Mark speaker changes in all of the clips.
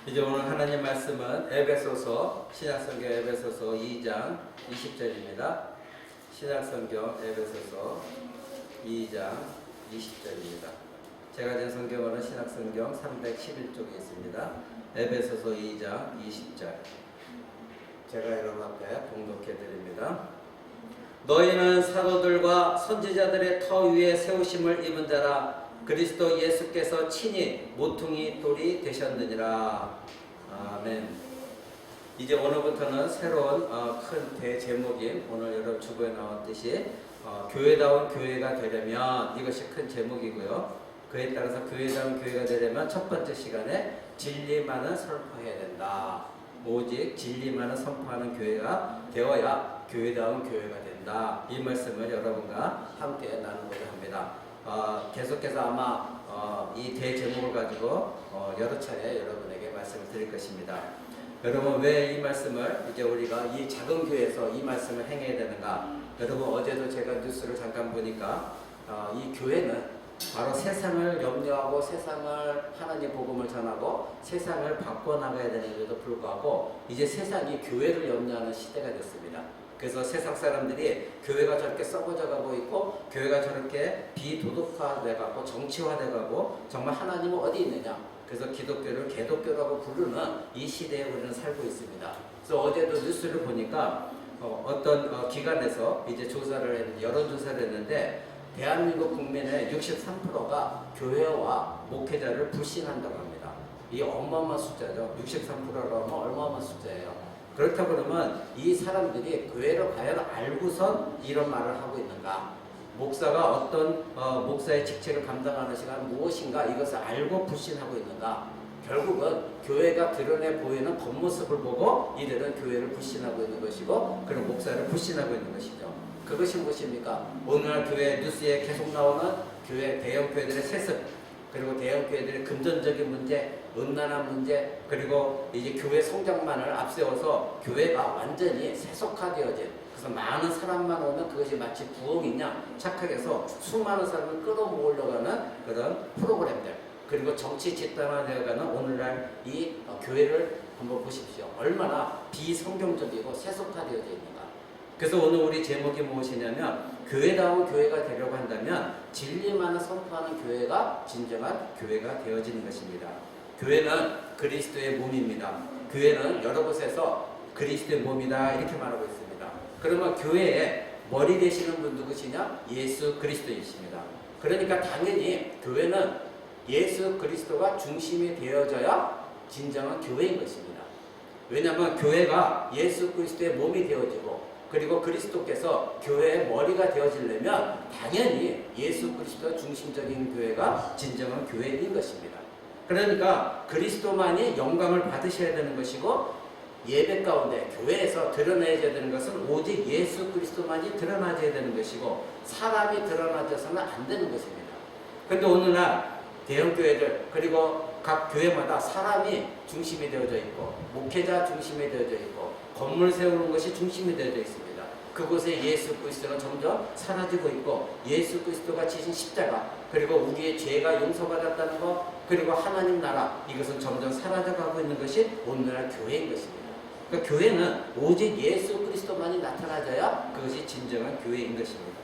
Speaker 1: 이제 오늘 하나님 말씀은 에베소서 신약성경 에베소서 2장 20절입니다. 신약성경 에베소서 2장 20절입니다. 제가 된 성경은 신약성경 311쪽에 있습니다. 에베소서 2장 20절. 제가 여러분 앞에 봉독해 드립니다. 너희는 사도들과 선지자들의 터 위에 세우심을 입은 자라. 그리스도 예수께서 친히 모퉁이 돌이 되셨느니라. 아멘. 이제 오늘부터는 새로운 큰 대제목인 오늘 여러분 주보에 나왔듯이 교회다운 교회가 되려면 이것이 큰 제목이고요. 그에 따라서 교회다운 교회가 되려면 첫 번째 시간에 진리만을 선포해야 된다. 오직 진리만을 선포하는 교회가 되어야 교회다운 교회가 된다. 이 말씀을 여러분과 함께 나누고자 합니다. 계속해서 아마 이 대제목을 가지고 여러 차례 여러분에게 말씀을 드릴 것입니다. 여러분, 왜 이 말씀을 이제 우리가 이 작은 교회에서 이 말씀을 행해야 되는가? 여러분, 어제도 제가 뉴스를 잠깐 보니까 이 교회는 바로 세상을 염려하고 세상을 하나님 복음을 전하고 세상을 바꿔나가야 되는데도 불구하고 이제 세상이 교회를 염려하는 시대가 됐습니다. 그래서 세상 사람들이 교회가 저렇게 썩어져 가고 있고 교회가 저렇게 비도덕화돼가고 정치화돼가고 정말 하나님은 어디 있느냐, 그래서 기독교를 개독교라고 부르는 이 시대에 우리는 살고 있습니다. 그래서 어제도 뉴스를 보니까 어떤 기관에서 이제 조사를 했는데, 여론조사를 했는데 대한민국 국민의 63%가 교회와 목회자를 불신한다고 합니다. 이 어마어마한 숫자죠. 63%라면 어마어마한 숫자예요. 그렇다고 그러면 이 사람들이 교회를 과연 알고선 이런 말을 하고 있는가? 목사가 어떤 목사의 직책을 감당하는 시간 무엇인가 이것을 알고 불신하고 있는가? 결국은 교회가 드러내 보이는 겉모습을 보고 이들은 교회를 불신하고 있는 것이고 그런 목사를 불신하고 있는 것이죠. 그것이 무엇입니까? 오늘날 교회 뉴스에 계속 나오는 교회 대형 교회들의 세습, 그리고 대형 교회들의 금전적인 문제, 음란한 문제, 그리고 이제 교회 성장만을 앞세워서 교회가 완전히 세속화되어진, 그래서 많은 사람만 오면 그것이 마치 부흥이냐 착각해서 수많은 사람을 끌어모으려고 하는 그런 프로그램들, 그리고 정치 집단화되어가는 오늘날 이 교회를 한번 보십시오. 얼마나 비성경적이고 세속화되어져 있는가. 그래서 오늘 우리 제목이 무엇이냐면 교회다운 교회가 되려고 한다면 진리만을 선포하는 교회가 진정한 교회가 되어지는 것입니다. 교회는 그리스도의 몸입니다. 교회는 여러 곳에서 그리스도의 몸이다 이렇게 말하고 있습니다. 그러면 교회의 머리 되시는 분 누구시냐? 예수 그리스도이십니다. 그러니까 당연히 교회는 예수 그리스도가 중심이 되어져야 진정한 교회인 것입니다. 왜냐하면 교회가 예수 그리스도의 몸이 되어지고 그리고 그리스도께서 교회의 머리가 되어지려면 당연히 예수 그리스도 중심적인 교회가 진정한 교회인 것입니다. 그러니까 그리스도만이 영광을 받으셔야 되는 것이고 예배 가운데 교회에서 드러내야 되는 것은 오직 예수 그리스도만이 드러나줘야 되는 것이고 사람이 드러나져서는 안 되는 것입니다. 그런데 오늘날 대형 교회들 그리고 각 교회마다 사람이 중심이 되어져 있고 목회자 중심이 되어져 있고 건물 세우는 것이 중심이 되어져 있습니다. 그곳에 예수 그리스도는 점점 사라지고 있고 예수 그리스도가 지신 십자가 그리고 우리의 죄가 용서받았다는 것 그리고 하나님 나라 이것은 점점 사라져가고 있는 것이 오늘날 교회인 것입니다. 그러니까 교회는 오직 예수 그리스도만이 나타나져야 그것이 진정한 교회인 것입니다.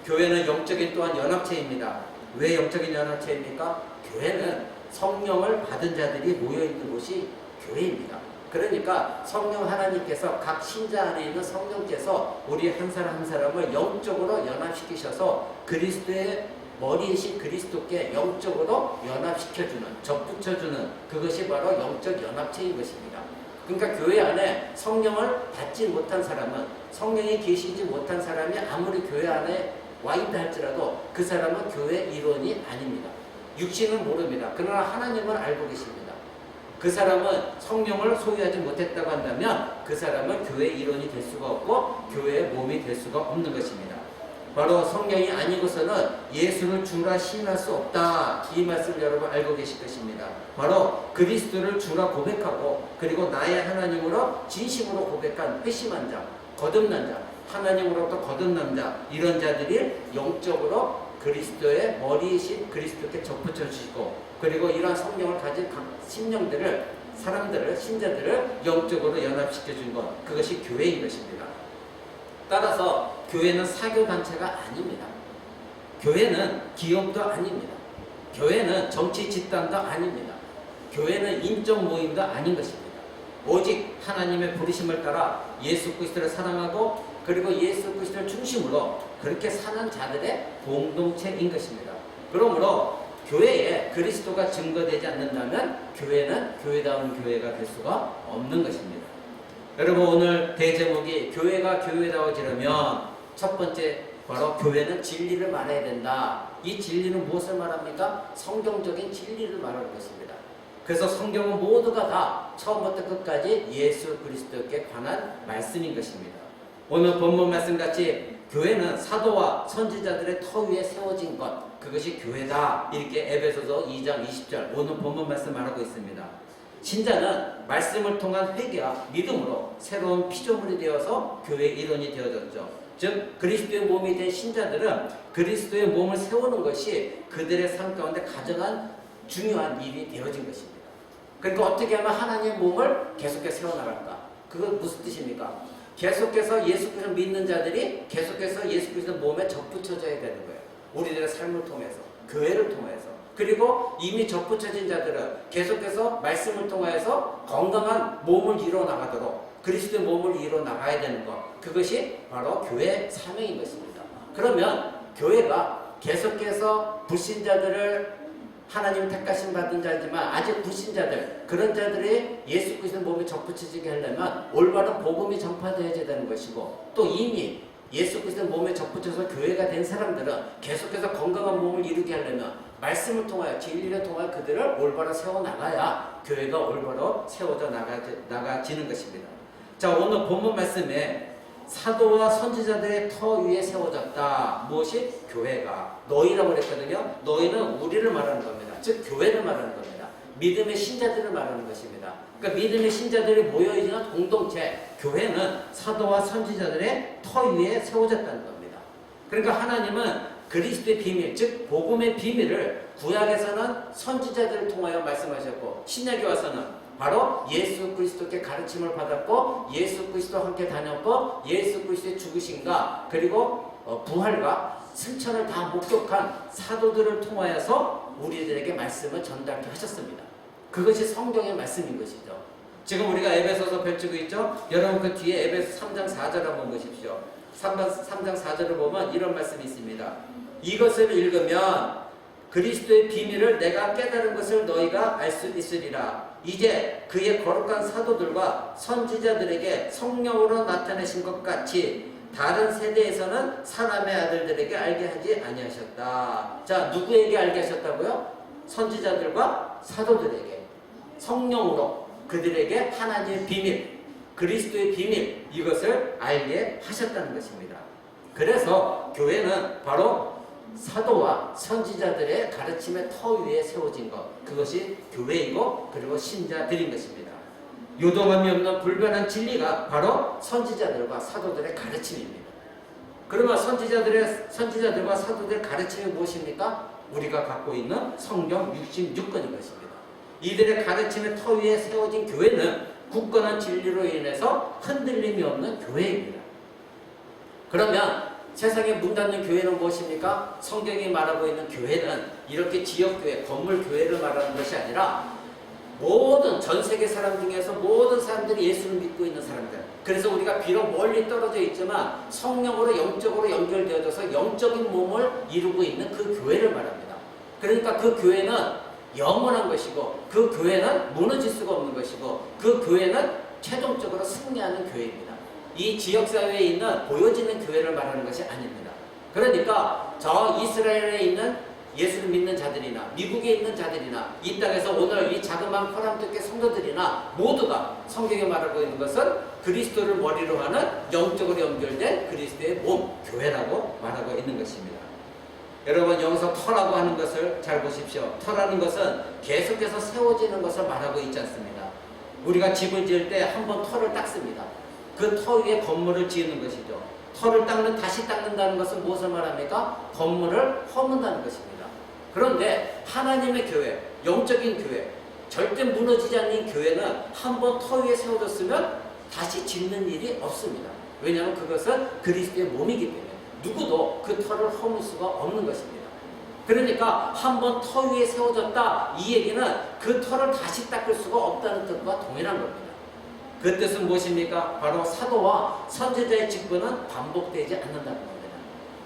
Speaker 1: 교회는 영적인 또한 연합체입니다. 왜 영적인 연합체입니까? 교회는 성령을 받은 자들이 모여있는 곳이 교회입니다. 그러니까 성령 하나님께서 각 신자 안에 있는 성령께서 우리 한 사람 한 사람을 영적으로 연합시키셔서 그리스도의 머리이신 그리스도께 영적으로 연합시켜주는, 접붙여주는 그것이 바로 영적 연합체인 것입니다. 그러니까 교회 안에 성령을 받지 못한 사람은, 성령이 계시지 못한 사람이 아무리 교회 안에 와 있다 할지라도 그 사람은 교회 일원이 아닙니다. 육신은 모릅니다. 그러나 하나님은 알고 계십니다. 그 사람은 성령을 소유하지 못했다고 한다면 그 사람은 교회의 일원이 될 수가 없고 교회의 몸이 될 수가 없는 것입니다. 바로 성령이 아니고서는 예수를 주라 시인할 수 없다. 이 말씀을 여러분 알고 계실 것입니다. 바로 그리스도를 주라 고백하고 그리고 나의 하나님으로 진심으로 고백한 회심한 자, 거듭난 자, 하나님으로부터 거듭난 자, 이런 자들이 영적으로 그리스도의 머리이신 그리스도께 접붙여 주시고 그리고 이러한 성령을 가진 각 심령들을, 사람들을, 신자들을 영적으로 연합시켜 준 것, 그것이 교회인 것입니다. 따라서 교회는 사교단체가 아닙니다. 교회는 기업도 아닙니다. 교회는 정치 집단도 아닙니다. 교회는 인적 모임도 아닌 것입니다. 오직 하나님의 부르심을 따라 예수 그리스도를 사랑하고 그리고 예수 그리스도를 중심으로 그렇게 사는 자들의 공동체인 것입니다. 그러므로 교회에 그리스도가 증거되지 않는다면 교회는 교회다운 교회가 될 수가 없는 것입니다. 여러분, 오늘 대제목이 교회가 교회다워지려면 첫 번째 바로 교회는 진리를 말해야 된다. 이 진리는 무엇을 말합니까? 성경적인 진리를 말하는 것입니다. 그래서 성경은 모두가 다 처음부터 끝까지 예수 그리스도께 관한 말씀인 것입니다. 오늘 본문 말씀같이 교회는 사도와 선지자들의 터 위에 세워진 것, 그것이 교회다. 이렇게 에베소서 2장 20절 오늘 본문 말씀 말하고 있습니다. 신자는 말씀을 통한 회개와 믿음으로 새로운 피조물이 되어서 교회의 일원이 되어졌죠. 즉 그리스도의 몸이 된 신자들은 그리스도의 몸을 세우는 것이 그들의 삶 가운데 가장 중요한 일이 되어진 것입니다. 그러니까 어떻게 하면 하나님의 몸을 계속해서 세워나갈까? 그건 무슨 뜻입니까? 계속해서 예수 그리스도를 믿는 자들이 계속해서 예수 그리스도 몸에 접붙여져야 되는 거예요. 우리들의 삶을 통해서, 교회를 통해서. 그리고 이미 접붙여진 자들은 계속해서 말씀을 통해서 건강한 몸을 이뤄나가도록 그리스도의 몸을 이뤄나가야 되는 것, 그것이 바로 교회의 사명인 것입니다. 그러면 교회가 계속해서 불신자들을 하나님 택하심 받은 자지만 아직 불신자들, 그런 자들이 예수 그리스도 몸에 접붙여지게 하려면 올바른 복음이 전파되어야 되는 것이고, 또 이미 예수 그리스도 몸에 접붙여서 교회가 된 사람들은 계속해서 건강한 몸을 이루게 하려면 말씀을 통하여, 진리를 통하여 그들을 올바로 세워나가야 교회가 올바로 세워져 나가지는 것입니다. 자, 오늘 본문 말씀에 사도와 선지자들의 터 위에 세워졌다. 무엇이? 교회가. 너희라고 그랬거든요. 너희는 우리를 말하는 겁니다. 즉 교회를 말하는 겁니다. 믿음의 신자들을 말하는 것입니다. 그러니까 믿음의 신자들이 모여있는 공동체, 교회는 사도와 선지자들의 터 위에 세워졌다는 겁니다. 그러니까 하나님은 그리스도의 비밀, 즉 복음의 비밀을 구약에서는 선지자들을 통하여 말씀하셨고, 신약에 와서는 바로 예수 그리스도께 가르침을 받았고, 예수 그리스도와 함께 다녔고, 예수 그리스도의 죽으심과 그리고 부활과 승천을 다 목격한 사도들을 통하여서 우리들에게 말씀을 전달케 하셨습니다. 그것이 성경의 말씀인 것이죠. 지금 우리가 에베소서 펼치고 있죠. 여러분 그 뒤에 에베소 3장 4절 한번 보십시오. 3장 4절을 보면 이런 말씀이 있습니다. 이것을 읽으면 그리스도의 비밀을 내가 깨달은 것을 너희가 알 수 있으리라. 이제 그의 거룩한 사도들과 선지자들에게 성령으로 나타내신 것 같이 다른 세대에서는 사람의 아들들에게 알게 하지 아니하셨다. 자, 누구에게 알게 하셨다고요? 선지자들과 사도들에게 성령으로 그들에게 하나님의 비밀, 그리스도의 비밀, 이것을 알게 하셨다는 것입니다. 그래서 교회는 바로 사도와 선지자들의 가르침의 터 위에 세워진 것, 그것이 교회이고 그리고 신자들인 것입니다. 요동함이 없는 불변한 진리가 바로 선지자들과 사도들의 가르침입니다. 그러면 선지자들과 사도들의 가르침이 무엇입니까? 우리가 갖고 있는 성경 66권인 것입니다. 이들의 가르침의 터 위에 세워진 교회는 굳건한 진리로 인해서 흔들림이 없는 교회입니다. 그러면 세상에 문 닫는 교회는 무엇입니까? 성경이 말하고 있는 교회는 이렇게 지역교회, 건물교회를 말하는 것이 아니라 모든 전 세계 사람 중에서 모든 사람들이 예수를 믿고 있는 사람들. 그래서 우리가 비록 멀리 떨어져 있지만 성령으로 영적으로 연결되어져서 영적인 몸을 이루고 있는 그 교회를 말합니다. 그러니까 그 교회는 영원한 것이고 그 교회는 무너질 수가 없는 것이고 그 교회는 최종적으로 승리하는 교회입니다. 이 지역사회에 있는 보여지는 교회를 말하는 것이 아닙니다. 그러니까 저 이스라엘에 있는 예수를 믿는 자들이나 미국에 있는 자들이나 이 땅에서 오늘 이 자그마한 코란토교 성도들이나 모두가 성경에 말하고 있는 것은 그리스도를 머리로 하는 영적으로 연결된 그리스도의 몸, 교회라고 말하고 있는 것입니다. 여러분 여기서 터라고 하는 것을 잘 보십시오. 터라는 것은 계속해서 세워지는 것을 말하고 있지 않습니다. 우리가 집을 지을 때 한번 터를 닦습니다. 그 터 위에 건물을 지으는 것이죠. 터를 다시 닦는다는 것은 무엇을 말합니까? 건물을 허문다는 것입니다. 그런데 하나님의 교회,
Speaker 2: 영적인 교회, 절대 무너지지 않는 교회는 한번 터 위에 세워졌으면 다시 짓는 일이 없습니다. 왜냐하면 그것은 그리스도의 몸이기 때문에 누구도 그 터를 허물 수가 없는 것입니다. 그러니까 한번 터 위에 세워졌다, 이 얘기는 그 터를 다시 닦을 수가 없다는 뜻과 동일한 겁니다. 그 뜻은 무엇입니까? 바로 사도와 선지자의 직분은 반복되지 않는다는 겁니다.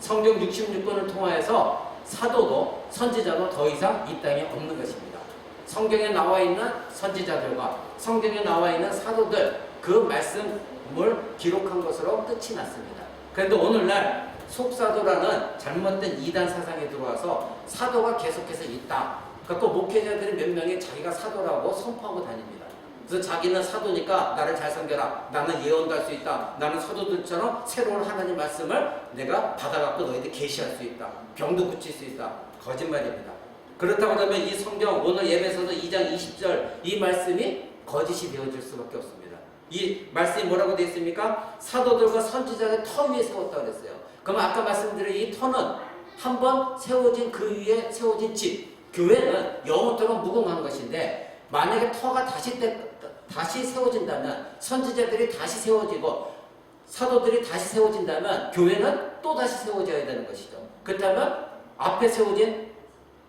Speaker 2: 성경 66권을 통하여서 사도도 선지자도 더 이상 이 땅에 없는 것입니다. 성경에 나와 있는 선지자들과 성경에 나와 있는 사도들, 그 말씀을 기록한 것으로 끝이 났습니다. 그런데 오늘날 속사도라는 잘못된 이단 사상이 들어와서 사도가 계속해서 있다. 그래서 목회자들이 몇 명이 자기가 사도라고 선포하고 다닙니다. 그래서 자기는 사도니까 나를 잘 섬겨라. 나는 예언도 할 수 있다. 나는 사도들처럼 새로운 하나님 말씀을 내가 받아갖고 너희들 계시할 수 있다. 병도 고칠 수 있다. 거짓말입니다. 그렇다고 하면 이 성경 오늘 예배에서도 2장 20절 이 말씀이 거짓이 되어질 수밖에 없습니다. 이 말씀이 뭐라고 되어 있습니까? 사도들과 선지자를 터 위에 세웠다고 그랬어요. 그럼 아까 말씀드린 이 터는 한번 세워진 그 위에 세워진 집, 교회는 영원토록 무궁한 것인데 만약에 터가 다시 세워진다면, 선지자들이 다시 세워지고 사도들이 다시 세워진다면 교회는 또 다시 세워져야 되는 것이죠. 그렇다면 앞에 세워진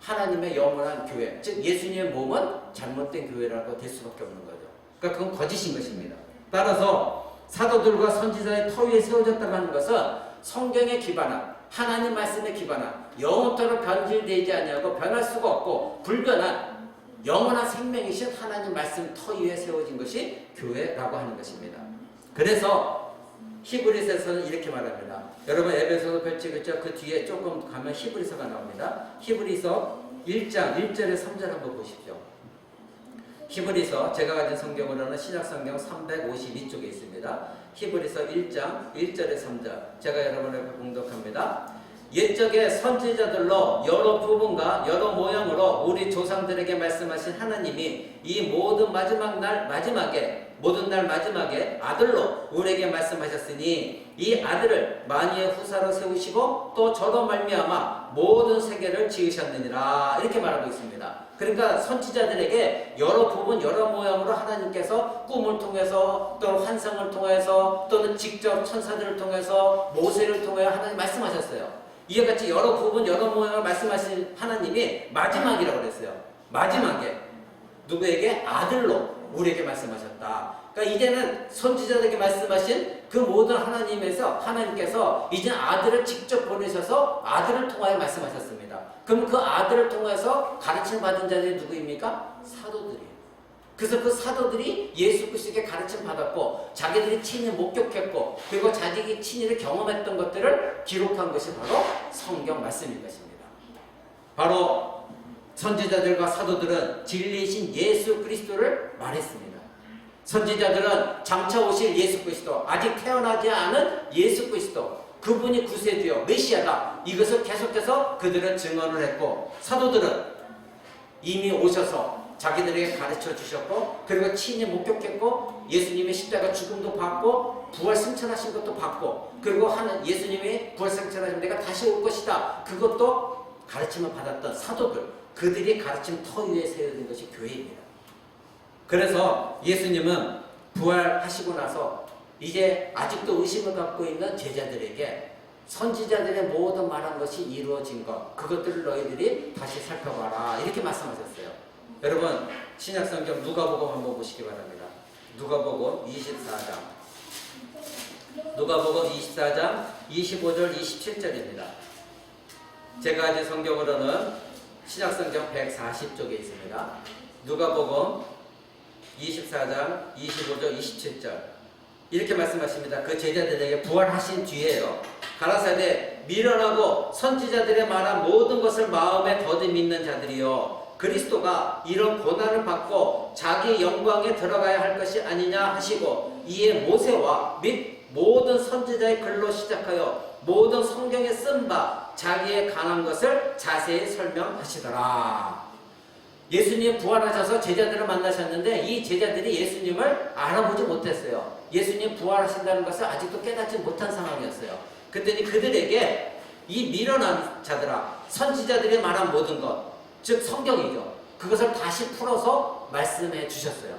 Speaker 2: 하나님의 영원한 교회, 즉 예수님의 몸은 잘못된 교회라고 될 수밖에 없는 거죠. 그러니까 그건 거짓인 것입니다. 따라서 사도들과 선지자의 터 위에 세워졌다고 하는 것은 성경에 기반한, 하나님 말씀에 기반한, 영원토록 변질되지 아니하고 변할 수가 없고 불변한 영원한 생명이신 하나님 말씀 터 위에 세워진 것이 교회라고 하는 것입니다. 그래서 히브리서에서는 이렇게 말합니다. 여러분 에베소서 펼치겠죠? 그 뒤에 조금 가면 히브리서가 나옵니다. 히브리서 1장 1절에 3절 한번 보십시오. 히브리서, 제가 가진 성경으로는 신약성경 352쪽에 있습니다. 히브리서 1장 1절에 3절, 제가 여러분에게 봉독합니다. 옛적에 선지자들로 여러 부분과 여러 모양으로 우리 조상들에게 말씀하신 하나님이 이 모든 날 마지막에 아들로 우리에게 말씀하셨으니 이 아들을 만유의 후사로 세우시고 또 저로 말미암아 모든 세계를 지으셨느니라, 이렇게 말하고 있습니다. 그러니까 선지자들에게 여러 부분 여러 모양으로 하나님께서 꿈을 통해서 또는 환상을 통해서 또는 직접 천사들을 통해서 모세를 통해 하나님 말씀하셨어요. 이와 같이 여러 부분 여러 모양을 말씀하신 하나님이 마지막이라고 그랬어요. 마지막에 누구에게? 아들로 우리에게 말씀하셨다. 그러니까 이제는 선지자들에게 말씀하신 그 모든 하나님께서 이제 아들을 직접 보내셔서 아들을 통하여 말씀하셨습니다. 그럼 그 아들을 통해서 가르침 받은 자들이 누구입니까? 사도들이에요. 그래서 그 사도들이 예수 그리스도에게 가르침 받았고 자기들이 친히 목격했고 그리고 자기가 친히 경험했던 것들을 기록한 것이 바로 성경 말씀인 것입니다. 바로 선지자들과 사도들은 진리이신 예수 그리스도를 말했습니다. 선지자들은 장차 오실 예수 그리스도, 아직 태어나지 않은 예수 그리스도, 그분이 구세주요 메시아다, 이것을 계속해서 그들은 증언을 했고, 사도들은 이미 오셔서 자기들에게 가르쳐 주셨고 그리고 친히 목격했고 예수님의 십자가 죽음도 받고 부활 승천하신 것도 받고 그리고 예수님이 부활 승천하신 내가 다시 올 것이다, 그것도 가르침을 받았던 사도들, 그들이 가르침 터 위에 세워진 것이 교회입니다. 그래서 예수님은 부활하시고 나서 이제 아직도 의심을 갖고 있는 제자들에게 선지자들의 모든 말한 것이 이루어진 것, 그것들을 너희들이 다시 살펴봐라, 이렇게 말씀하셨어요. 여러분 신약성경 누가복음 한번 보시기 바랍니다. 누가복음 24장 25절 27절입니다. 제가 가진 성경으로는 신약성경 140쪽에 있습니다. 누가복음 24장 25절 27절 이렇게 말씀하십니다. 그 제자들에게 부활하신 뒤에요, 가라사대 미련하고 선지자들의 말한 모든 것을 마음에 더디 믿는 자들이요, 그리스도가 이런 고난을 받고 자기 영광에 들어가야 할 것이 아니냐 하시고 이에 모세와 및 모든 선지자의 글로 시작하여 모든 성경에 쓴 바 자기의 강한 것을 자세히 설명하시더라. 예수님 부활하셔서 제자들을 만나셨는데 이 제자들이 예수님을 알아보지 못했어요. 예수님 부활하신다는 것을 아직도 깨닫지 못한 상황이었어요. 그랬더니 그들에게 이 미련한 자들아, 선지자들이 말한 모든 것, 즉 성경이죠, 그것을 다시 풀어서 말씀해 주셨어요.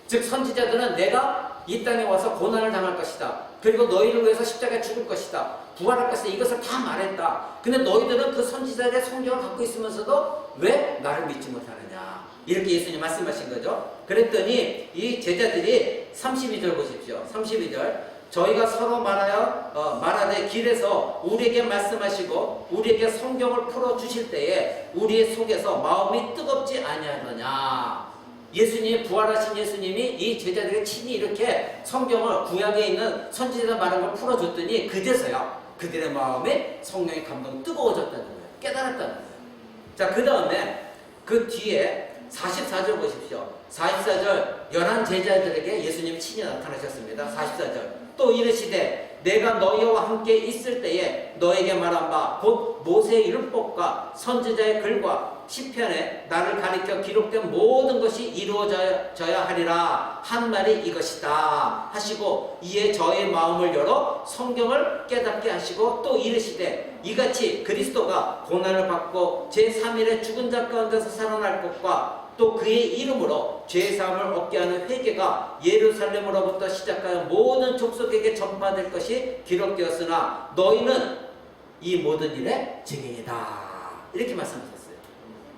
Speaker 2: 즉 선지자들은 내가 이 땅에 와서 고난을 당할 것이다. 그리고 너희를 위해서 십자가에 죽을 것이다. 부활할 것이다. 이것을 다 말했다. 근데 너희들은 그 선지자들의 성경을 갖고 있으면서도 왜 나를 믿지 못하느냐. 이렇게 예수님 말씀하신 거죠. 그랬더니 이 제자들이 32절 보십시오. 32절 저희가 서로 말하되 길에서 우리에게 말씀하시고 우리에게 성경을 풀어주실 때에 우리의 속에서 마음이 뜨겁지 아니하느냐. 예수님이 부활하신 예수님이 이 제자들에게 친히 이렇게 성경을 구약에 있는 선지자들 말한 걸 풀어줬더니 그제서야 그들의 마음에 성령의 감동이 뜨거워졌다는 거예요. 깨달았다는 거예요. 자, 그 다음에 그 뒤에 44절 보십시오. 44절 11 제자들에게 예수님이 친히 나타나셨습니다. 44절 또 이르시되 내가 너희와 함께 있을 때에 너에게 말한 바 곧 모세의 율법과 선지자의 글과 시편에 나를 가리켜 기록된 모든 것이 이루어져야 하리라 한 말이 이것이다 하시고 이에 저의 마음을 열어 성경을 깨닫게 하시고 또 이르시되 이같이 그리스도가 고난을 받고 제3일에 죽은 자 가운데서 살아날 것과 또 그의 이름으로 죄사함을 얻게 하는 회개가 예루살렘으로부터 시작하여 모든 족속에게 전파될 것이 기록되었으나 너희는 이 모든 일의 증인이다. 이렇게 말씀하셨어요.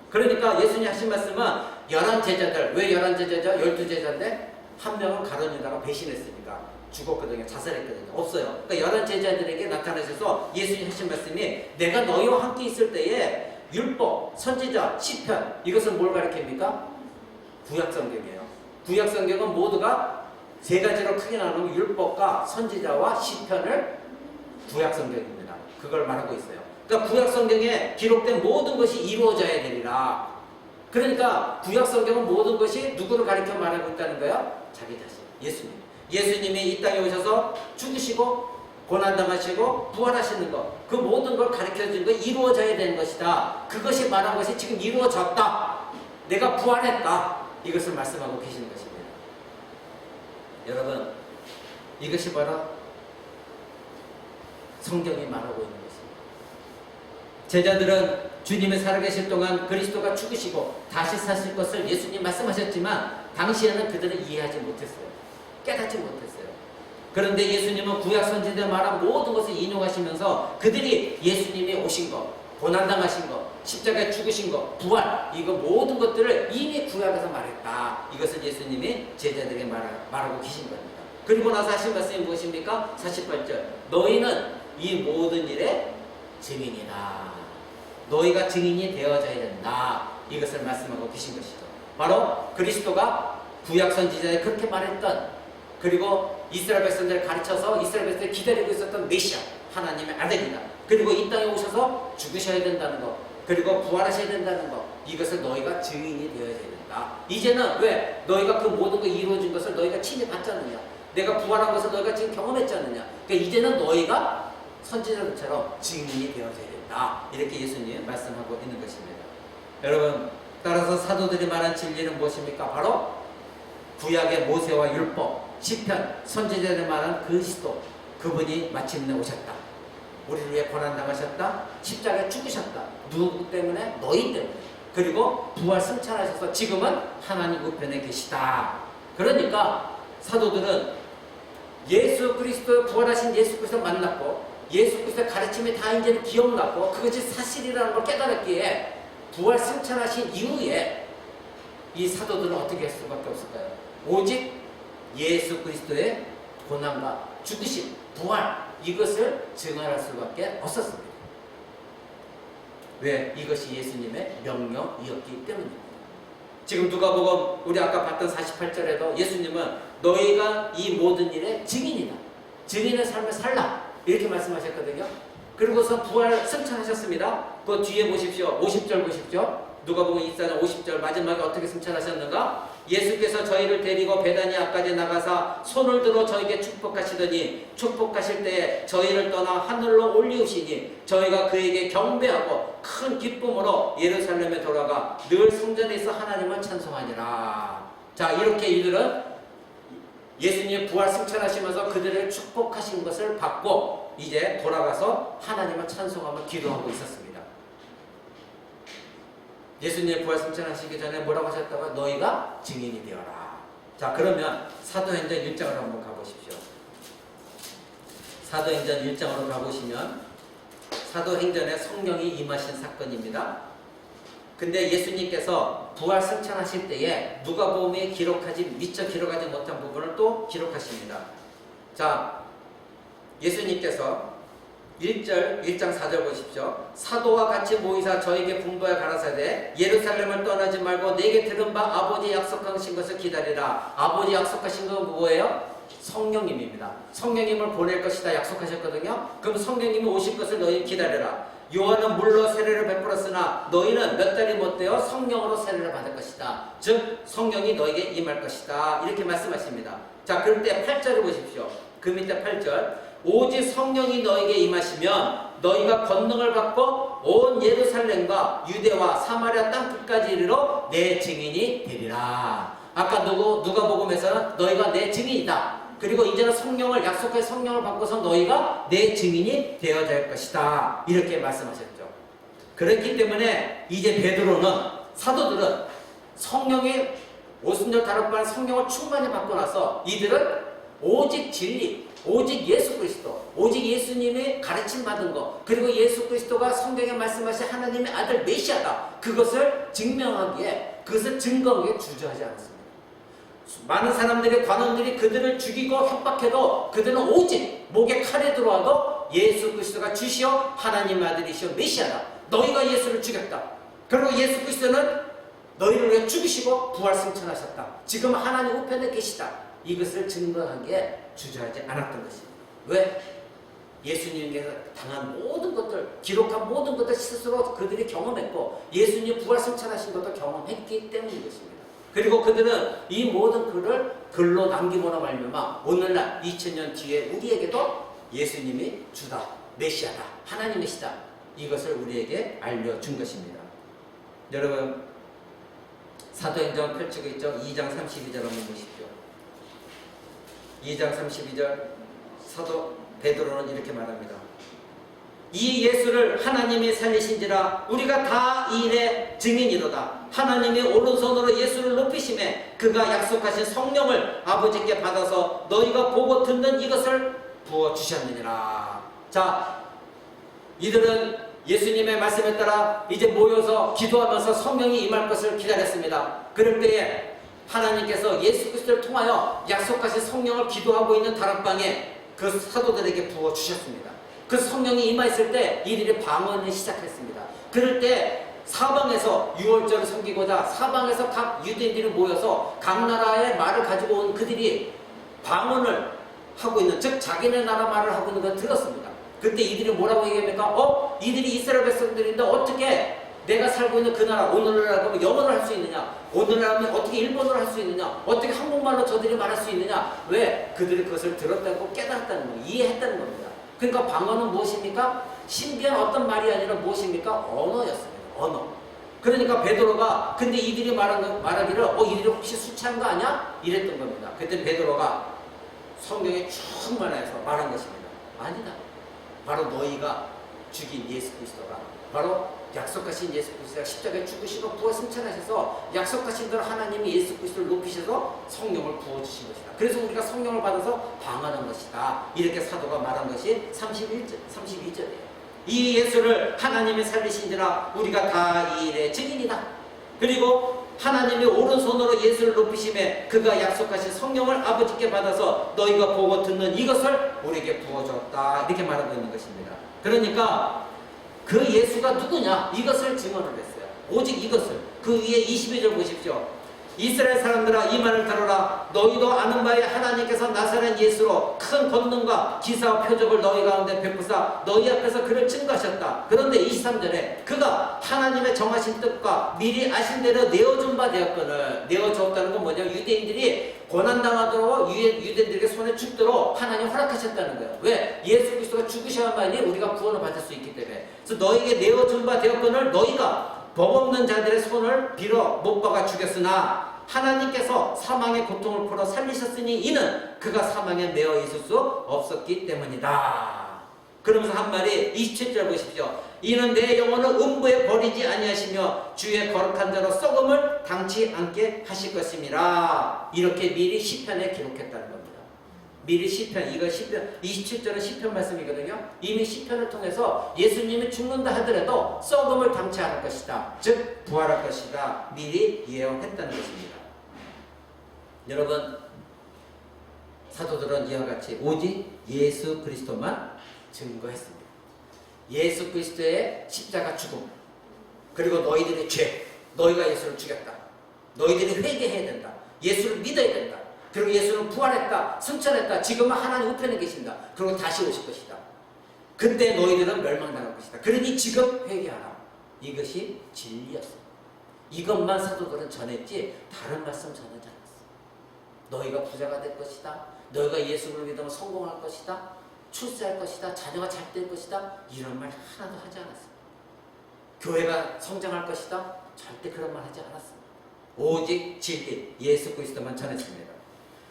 Speaker 2: 그러니까 예수님 하신 말씀은 11 제자들, 왜 11 제자죠? 12제자인데 한 명은 가룟 유다가 배신했으니까 죽었거든요. 자살했거든요. 없어요. 그러니까 11 제자들에게 나타나셔서 예수님 하신 말씀이 내가 너희와 함께 있을 때에 율법, 선지자, 시편 이것은 뭘 가리킵니까? 구약성경이에요. 구약성경은 모두가 세 가지로 크게 나누면 율법과 선지자와 시편을 구약성경입니다. 그걸 말하고 있어요. 그러니까 구약성경에 기록된 모든 것이 이루어져야 되리라. 그러니까 구약성경은 모든 것이 누구를 가리켜 말하고 있다는 거예요? 자기 자신, 예수님. 예수님이 이 땅에 오셔서 죽으시고 고난당하시고 부활하시는 것, 그 모든 걸 가르쳐주는 거 이루어져야 되는 것이다. 그것이 말한 것이 지금 이루어졌다. 내가 부활했다. 이것을 말씀하고 계시는 것입니다. 여러분, 이것이 바로 성경이 말하고 있는 것입니다. 제자들은 주님이 살아계실 동안 그리스도가 죽으시고 다시 사실 것을 예수님 말씀하셨지만 당시에는 그들은 이해하지 못했어요. 깨닫지 못했어요. 그런데 예수님은 구약 선지자들 말한 모든 것을 인용하시면서 그들이 예수님이 오신 것, 고난당하신 것, 십자가에 죽으신 것, 부활 이거 모든 것들을 이미 구약에서 말했다. 이것을 예수님이 제자들에게 말하고 계신 겁니다. 그리고 나서 하신 말씀이 무엇입니까? 48절 너희는 이 모든 일의 증인이다. 너희가 증인이 되어져야 된다. 이것을 말씀하고 계신 것이죠. 바로 그리스도가 구약 선지자에 그렇게 말했던 그리고 이스라엘 백성들을 가르쳐서 이스라엘 백성들이 기다리고 있었던 메시아 하나님의 아들이다. 그리고 이 땅에 오셔서 죽으셔야 된다는 것 그리고 부활하셔야 된다는 것 이것을 너희가 증인이 되어야 된다. 이제는 왜 너희가 그 모든 거 이루어진 것을 너희가 친히 봤지 않느냐. 내가 부활한 것을 너희가 지금 경험했지 않느냐. 그러니까 이제는 너희가 선지자들처럼 증인이 되어야 된다. 이렇게 예수님 말씀하고 있는 것입니다. 여러분 따라서 사도들이 말한 진리는 무엇입니까? 바로 구약의 모세와 율법 시편, 선지자들이 말한 그리스도 그분이 마침내 오셨다. 우리를 위해 고난당하셨다. 십자가에 죽으셨다. 누구 때문에? 너희 때문에. 그리고 부활 승천하셔서 지금은 하나님 우편에 계시다. 그러니까 사도들은 예수 그리스도 부활하신 예수 그리스도 만났고 예수 그리스도의 가르침이 다 이제는 기억났고 그것이 사실이라는 걸 깨달았기에 부활 승천하신 이후에 이 사도들은 어떻게 할 수밖에 없을까요? 오직 예수 그리스도의 고난과 죽으심, 부활 이것을 증언할 수밖에 없었습니다. 왜? 이것이 예수님의 명령이었기 때문입니다. 지금 누가복음 우리 아까 봤던 48절에도 예수님은 너희가 이 모든 일의 증인이다. 증인의 삶을 살라. 이렇게 말씀하셨거든요. 그리고서 부활 승천하셨습니다. 그 뒤에 보십시오. 50절 보십시오. 누가복음 24장 50절 마지막에 어떻게 승천하셨는가? 예수께서 저희를 데리고 베다니아까지 나가사 손을 들어 저에게 축복하시더니 축복하실 때에 저희를 떠나 하늘로 올리우시니 저희가 그에게 경배하고 큰 기쁨으로 예루살렘에 돌아가 늘 성전에 있어 하나님을 찬송하니라. 자, 이렇게 이들은 예수님이 부활 승천하시면서 그들을 축복하신 것을 받고 이제 돌아가서 하나님을 찬송하며 기도하고 있었습니다. 예수님 부활 승천하시기 전에 뭐라고 하셨다고? 너희가 증인이 되어라. 자, 그러면 사도행전 1장으로 한번 가보십시오. 사도행전 1장으로 가보시면 사도행전에 성령이 임하신 사건입니다. 근데 예수님께서 부활 승천하실 때에 누가복음에 미처 기록하지 못한 부분을 또 기록하십니다. 자, 예수님께서 1장 4절 보십시오. 사도와 같이 모이사 저에게 분부하여 가라사대 예루살렘을 떠나지 말고 내게 들은 바 아버지 약속하신 것을 기다리라. 아버지 약속하신 건 뭐예요? 성령님입니다. 성령님을 보낼 것이다 약속하셨거든요. 그럼 성령님이 오실 것을 너희 기다려라. 요한은 물로 세례를 베풀었으나 너희는 몇 달이 못 되어 성령으로 세례를 받을 것이다. 즉 성령이 너에게 임할 것이다. 이렇게 말씀하십니다. 자, 그럴 때 8절을 보십시오. 그 밑에 8절. 오직 성령이 너에게 임하시면 너희가 권능을 받고 온 예루살렘과 유대와 사마리아 땅 끝까지 이르러 내 증인이 되리라. 아까 누가복음에서는 너희가 내 증인이다. 그리고 이제는 성령을 약속의 성령을 받고서 너희가 내 증인이 되어야 될 것이다. 이렇게 말씀하셨죠. 그렇기 때문에 이제 베드로는 사도들은 성령의 오순절 다락방 성령을 충만히 받고 나서 이들은 오직 진리, 오직 예수 그리스도, 오직 예수님의 가르침 받은 것, 그리고 예수 그리스도가 성경에 말씀하신 하나님의 아들 메시아다. 그것을 증명하기에, 그것을 증거하기에 주저하지 않았습니다. 많은 사람들의 관원들이 그들을 죽이고 협박해도 그들은 오직 목에 칼에 들어와도 예수 그리스도가 주시어 하나님의 아들이시여 메시아다. 너희가 예수를 죽였다. 그리고 예수 그리스도는 너희를 위해 죽으시고 부활 승천하셨다. 지금 하나님 우편에 계시다. 이것을 증거하기에 주저하지 않았던 것입니다. 왜? 예수님께서 당한 모든 것들, 기록한 모든 것들 스스로 그들이 경험했고 예수님 부활 승천하신 것도 경험했기 때문인 것입니다. 그리고 그들은 이 모든 글을 글로 남기거나 말미암아 오늘날 2000년 뒤에 우리에게도 예수님이 주다, 메시아다, 하나님이시다, 이것을 우리에게 알려준 것입니다. 여러분, 사도행전 펼치고 있죠? 2장 32절 한번 보십시오. 2장 32절 사도 베드로는 이렇게 말합니다. 이 예수를 하나님이 살리신지라 우리가 다 이 일의 증인이로다. 하나님이 오른손으로 예수를 높이심에 그가 약속하신 성령을 아버지께 받아서 너희가 보고 듣는 이것을 부어주셨느니라. 자, 이들은 예수님의 말씀에 따라 이제 모여서 기도하면서 성령이 임할 것을 기다렸습니다. 그럴 때에 하나님께서 예수 그리스도를 통하여 약속하신 성령을 기도하고 있는 다락방에 그 사도들에게 부어주셨습니다. 그 성령이 임하였을 때 이들이 방언을 시작했습니다. 그럴 때 사방에서 유월절을 섬기고자 사방에서 각 유대인들이 모여서 각 나라의 말을 가지고 온 그들이 방언을 하고 있는, 즉 자기네 나라 말을 하고 있는 걸 들었습니다. 그때 이들이 뭐라고 얘기합니까? 이들이 이스라엘 백성들인데 어떻게 내가 살고 있는 그 나라, 오늘날로 하면 영어를 할 수 있느냐? 오늘날 하면 어떻게 일본어를 할 수 있느냐? 어떻게 한국말로 저들이 말할 수 있느냐? 왜? 그들이 그것을 들었다고 깨달았다는 거예요. 이해했다는 겁니다. 그러니까 방언은 무엇입니까? 신비한 어떤 말이 아니라 무엇입니까? 언어였습니다. 언어. 그러니까 베드로가 근데 이들이 말하기를 이들이 혹시 술 취한 거 아니야? 이랬던 겁니다. 그때 베드로가 성경에 충만해서 말한 것입니다. 아니다. 바로 너희가 죽인 예수 그리스도가 바로 약속하신 예수 그리스도가 십자가에 죽으시고 부활 승천하셔서 약속하신 대로 하나님이 예수 그리스도를 높이셔서 성령을 부어주신 것이다. 그래서 우리가 성령을 받아서 방언한 것이다. 이렇게 사도가 말한 것이 32절이에요. 이 예수를 하나님이 살리신지라 우리가 다 이 일의 증인이다. 그리고 하나님이 오른손으로 예수를 높이심에 그가 약속하신 성령을 아버지께 받아서 너희가 보고 듣는 이것을 우리에게 부어줬다. 이렇게 말하고 있는 것입니다. 그러니까 그 예수가 누구냐? 이것을 증언을 했어요. 오직 이것을. 그 위에 22절 보십시오. 이스라엘 사람들아 이 말을 들어라. 너희도 아는 바에 하나님께서 나사렛 예수로 큰 권능과 기사와 표적을 너희 가운데 베푸사 너희 앞에서 그를 증거하셨다. 그런데 23절에 그가 하나님의 정하신 뜻과 미리 아신 대로 내어준 바 되었거늘. 내어주었다는 건 뭐냐? 유대인들이 고난당하도록 유대인들에게 손에 죽도록 하나님 허락하셨다는 거예요. 왜? 예수 그리스도가 죽으셔야만이 우리가 구원을 받을 수 있기 때문에. 그래서 너희에게 내어준 바 되었거늘 너희가 법 없는 자들의 손을 빌어 못 박아 죽였으나 하나님께서 사망의 고통을 풀어 살리셨으니 이는 그가 사망에 매어 있을 수 없었기 때문이다. 그러면서 한 말이 27절 보십시오. 이는 내 영혼을 음부에 버리지 아니하시며 주의 거룩한 자로 썩음을 당치 않게 하실 것임이라. 이렇게 미리 시편에 기록했다는 겁니다. 미리 시편, 이거 시편 27절은 시편 말씀이거든요. 이미 시편을 통해서 예수님이 죽는다 하더라도 썩음을 당치 않을 것이다, 즉 부활할 것이다, 미리 예언했다는 것입니다. 여러분, 사도들은 이와 같이 오직 예수 그리스도만 증거했습니다. 예수 그리스도의 십자가 죽음, 그리고 너희들의 죄, 너희가 예수를 죽였다, 너희들이 회개해야 된다, 예수를 믿어야 된다, 그리고 예수는 부활했다, 승천했다, 지금은 하나님 우편에 계신다, 그리고 다시 오실 것이다, 그때 너희들은 멸망당할 것이다, 그러니 지금 회개하라. 이것이 진리였습니다. 이것만 사도들은 전했지 다른 말씀 전하지 않았어. 너희가 부자가 될 것이다, 너희가 예수를 믿으면 성공할 것이다, 출세할 것이다, 자녀가 잘 될 것이다, 이런 말 하나도 하지 않았습니다. 교회가 성장할 것이다, 절대 그런 말 하지 않았습니다. 오직 진리 예수 그리스도만 전했습니다.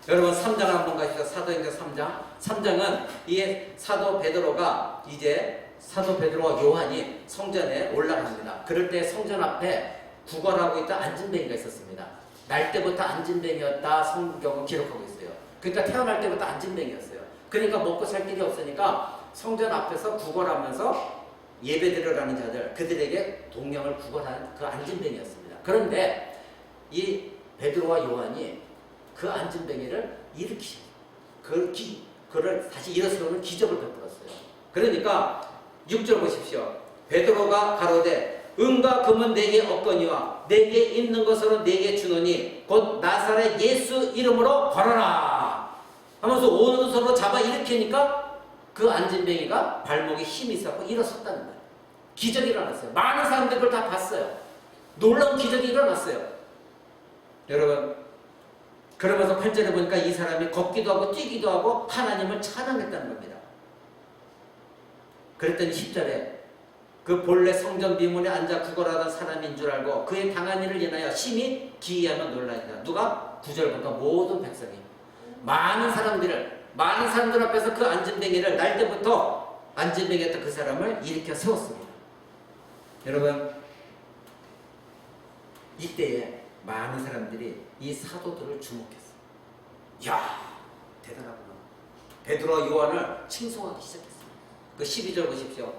Speaker 2: 여러분, 3장 한번 가시죠. 사도행전 3장. 3장은 이 사도 베드로가 이제 사도 베드로와 요한이 성전에 올라갑니다. 그럴 때 성전 앞에 구걸하고 있던 안진뱅이가 있었습니다. 날 때부터 안진뱅이였다 성경은 기록하고 있어요. 그러니까 태어날 때부터 안진뱅이였어요. 그러니까 먹고 살 길이 없으니까 성전 앞에서 구걸하면서 예배드리러가는 자들, 그들에게 동양을 구걸하는 그 안진뱅이였습니다. 그런데 이 베드로와 요한이 그 안진뱅이를 일으키셨어요. 그를 다시 일어서는 기적을 베풀었어요. 그러니까 6절 보십시오. 베드로가 가로되 은과 금은 내게 없거니와 내게 있는 것으로 내게 주노니 곧 나사렛 예수 이름으로 걸어라 하면서 오른손으로 잡아 일으키니까 그 안진뱅이가 발목에 힘이 있었고 일어섰다는 거예요. 기적이 일어났어요. 많은 사람들이 그걸 다 봤어요. 놀라운 기적이 일어났어요. 여러분, 그러면서 8절에 보니까 이 사람이 걷기도 하고 뛰기도 하고 하나님을 찬양했다는 겁니다. 그랬더니 10절에 그 본래 성전 비문에 앉아 구걸하던 사람인 줄 알고 그의 당한 일을 인하여 심히 기이하며 놀라니라. 누가? 9절부터 모든 백성이 많은 사람들 앞에서 그 안진뱅이를 날 때부터 안진뱅이였던 그 사람을 일으켜 세웠습니다. 여러분, 이때에 많은 사람들이 이 사도들을 주목했어요. 이야, 대단하구나. 베드로와 요한을 칭송하기 시작했습니다. 그 12절 보십시오.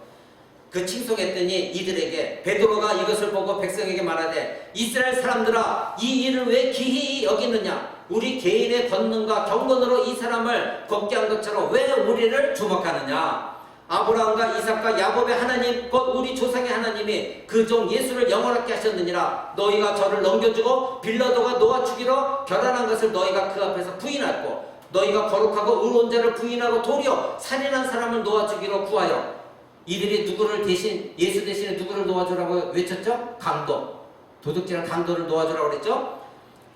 Speaker 2: 그 칭송했더니 이들에게 베드로가 이것을 보고 백성에게 말하되 이스라엘 사람들아, 이 일을 왜 기히 여기느냐? 우리 개인의 권능과 경건으로 이 사람을 걷게 한 것처럼 왜 우리를 주목하느냐? 아브라함과 이삭과 야곱의 하나님 곧 우리 조상의 하나님이 그 종 예수를 영원하게 하셨느니라. 너희가 저를 넘겨주고 빌라도가 놓아주기로 결단한 것을 너희가 그 앞에서 부인하고 너희가 거룩하고 의로운 자를 부인하고 도리어 살인한 사람을 놓아주기로 구하여 이들이 누구를 대신 예수 대신에 누구를 놓아주라고 외쳤죠? 강도, 도둑질한 강도를 놓아주라고 그랬죠?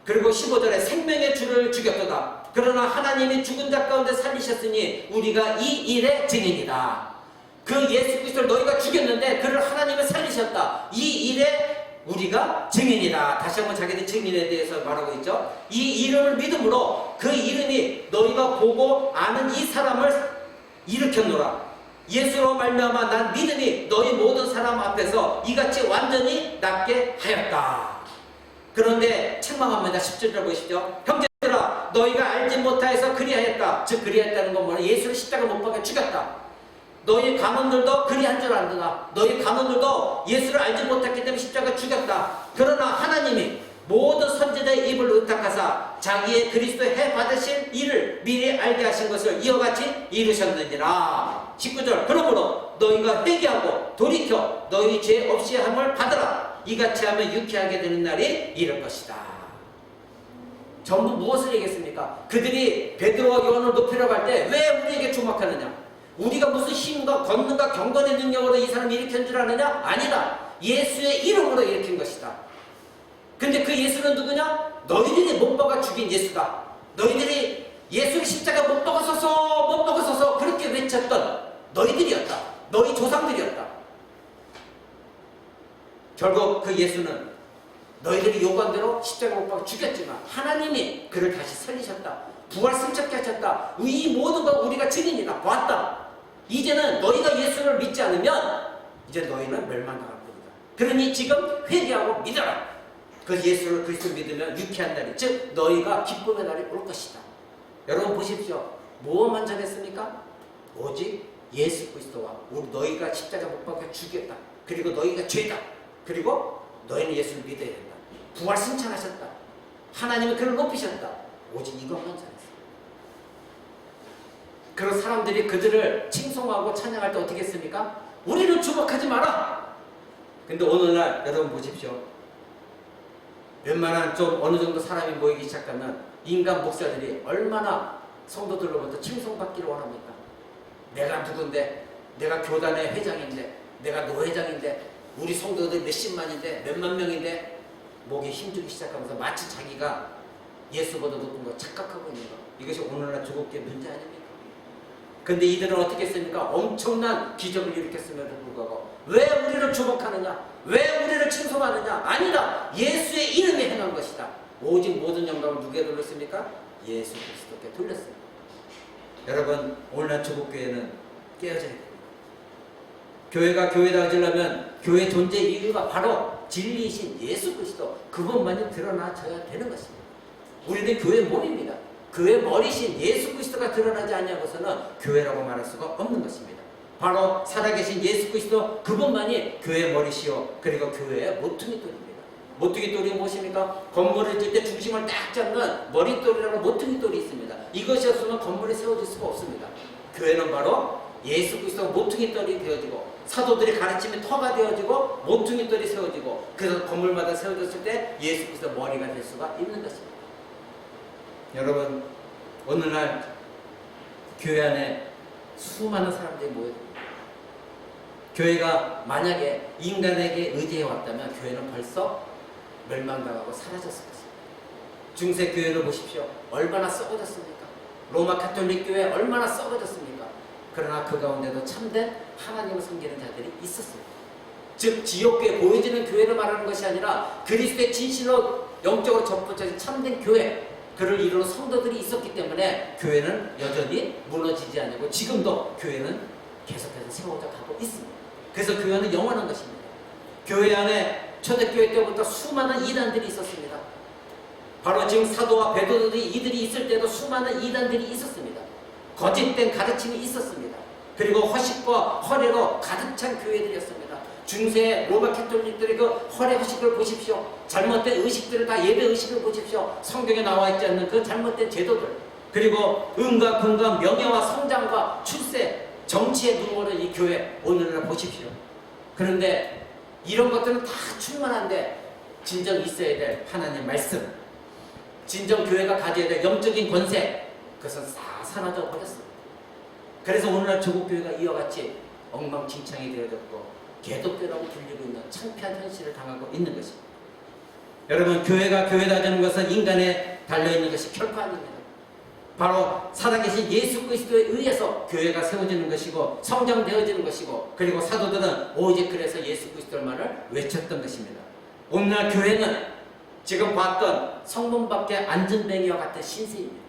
Speaker 2: 그리고 15절에 생명의 주를 죽였도다. 그러나 하나님이 죽은 자 가운데 살리셨으니 우리가 이 일의 증인이다. 그 예수 그리스도를 너희가 죽였는데 그를 하나님이 살리셨다. 이 일에 우리가 증인이다. 다시 한번 자기들 증인에 대해서 말하고 있죠. 이 이름을 믿음으로 그 이름이 너희가 보고 아는 이 사람을 일으켰노라. 예수로 말미암아 난 믿음이 너희 모든 사람 앞에서 이같이 완전히 낫게 하였다. 그런데 책망합니다. 10절 보시죠. 형제들아, 너희가 알지 못하여서 그리하였다. 즉 그리하였다는 건 뭐냐? 예수를 십자가 못 박아 죽였다. 너희 간원들도 그리한 줄 알더라. 너희 간원들도 예수를 알지 못했기 때문에 십자가 죽였다. 그러나 하나님이 모든 선지자의 입을 의탁하사 자기의 그리스도의 해 받으실 일을 미리 알게 하신 것을 이와 같이 이루셨느니라. 19절 그러므로 너희가 회개하고 돌이켜 너희 죄 없이 함을 받으라. 이같이 하면 유쾌하게 되는 날이 이를 것이다. 전부 무엇을 얘기했습니까? 그들이 베드로와 요한을 높이려고 할 때 왜 우리에게 주목하느냐? 우리가 무슨 힘과 권능과 경건의 능력으로 이 사람을 일으킨 줄 아느냐? 아니다. 예수의 이름으로 일으킨 것이다. 근데 그 예수는 누구냐? 너희들이 못 박아 죽인 예수다. 너희들이 예수를 십자가 못 박아서서 그렇게 외쳤던 너희들이었다. 너희 조상들이었다. 결국 그 예수는 너희들이 요구한 대로 십자가 못 박아 죽였지만 하나님이 그를 다시 살리셨다. 부활 승천케 하셨다. 이 모든 걸 우리가 증인이다. 봤다. 이제는 너희가 예수를 믿지 않으면 이제 너희는 멸망당할 겁니다. 그러니 지금 회개하고 믿어라. 그 예수를 그리스도 믿으면 유쾌한 날이, 즉 너희가 기쁨의 날이 올 것이다. 여러분 보십시오. 무엇만 전했습니까? 오직 예수 그리스도와 우리 너희가 십자가 못 박혀 죽였다. 그리고 너희가 죄다. 그리고 너희는 예수를 믿어야 된다. 부활 승천하셨다. 하나님은 그를 높이셨다. 오직 이것만 전했어요. 그런 사람들이 그들을 칭송하고 찬양할 때 어떻게 했습니까? 우리는 주목하지 마라. 근데 오늘날 여러분 보십시오. 웬만한 좀 어느 정도 사람이 모이기 시작하면 인간 목사들이 얼마나 성도들로부터 칭송받기를 원합니까? 내가 누군데, 내가 교단의 회장인데, 내가 노회장인데, 우리 성도들 몇십만인데, 몇만 명인데 목에 힘주기 시작하면서 마치 자기가 예수보다 높은 거 착각하고 있는 거. 이것이 오늘날 조국교의 문제 아닙니까? 근데 이들은 어떻게 했습니까? 엄청난 기적을 일으켰음에도 불구하고 왜 우리를 주목하느냐? 왜 우리를 칭송하느냐? 아니다. 예수의 이름에 행한 것이다. 오직 모든 영광을 누구에 돌렸습니까? 예수 그리스도께 돌렸습니다. 여러분 오늘날 조국교회는 깨어져야 됩니다. 교회가 교회다워지려면 교회 존재 이유가 바로 진리이신 예수 그리스도 그분만이 드러나져야 되는 것입니다. 우리는 교회 몸입니다. 교회 머리신 예수 그리스도가 드러나지 아니하고서는 교회라고 말할 수가 없는 것입니다. 바로 살아계신 예수 그리스도 그분만이 교회 머리시오. 그리고 교회의 모퉁이 돌입니다. 모퉁이 돌이 무엇입니까? 건물을 질 때 중심을 딱 잡는 머릿돌이라는 모퉁이 돌이 있습니다. 이것이 없으면 건물이 세워질 수가 없습니다. 교회는 바로 예수 그리스도가 모퉁이 돌이 되어지고 사도들이 가르치면 터가 되어지고 모퉁이 돌이 세워지고 그래서 건물마다 세워졌을 때 예수 그리스도 머리가 될 수가 있는 것입니다. 여러분 오늘날 교회 안에 수많은 사람들이 모여듭니다. 교회가 만약에 인간에게 의지해 왔다면 교회는 벌써 멸망당하고 사라졌을 것입니다. 중세 교회를 보십시오. 얼마나 썩어졌습니까? 로마 가톨릭 교회 얼마나 썩어졌습니까? 그러나 그 가운데도 참된 하나님을 섬기는 자들이 있었습니다. 즉 지옥교회 보여지는 교회를 말하는 것이 아니라 그리스도의 진실로 영적으로 접붙여진 참된 교회, 그를 이루는 성도들이 있었기 때문에 교회는 여전히 무너지지 않고 지금도 교회는 계속해서 세워져 가고 있습니다. 그래서 교회는 영원한 것입니다. 교회 안에 초대교회 때부터 수많은 이단들이 있었습니다. 바로 지금 사도와 베드로들이 이들이 있을 때도 수많은 이단들이 있었습니다. 거짓된 가르침이 있었습니다. 그리고 허식과 허례로 가득 찬 교회들이었습니다. 중세 로마 캐톨릭들의 그 허례 허식을 보십시오. 잘못된 의식들을 다 예배 의식을 보십시오. 성경에 나와 있지 않는 그 잘못된 제도들, 그리고 은과 금과 명예와 성장과 출세, 정치에 눈물은 이 교회 오늘날 보십시오. 그런데 이런 것들은 다 충만한데 진정 있어야 될 하나님의 말씀, 진정 교회가 가져야 될 영적인 권세, 그것은 다 사라져 버렸습니다. 그래서 오늘날 조국교회가 이와 같이 엉망진창이 되어졌고 개독교라고 불리고 있는 창피한 현실을 당하고 있는 것입니다. 여러분 교회가 교회다되는 것은 인간에 달려있는 것이 결코 아닙니다. 바로 살아계신 예수 그리스도에 의해서 교회가 세워지는 것이고 성장되어지는 것이고, 그리고 사도들은 오직 그래서 예수 그리스도만을 외쳤던 것입니다. 오늘날 교회는 지금 봤던 성문밖에 안전뱅이와 같은 신세입니다.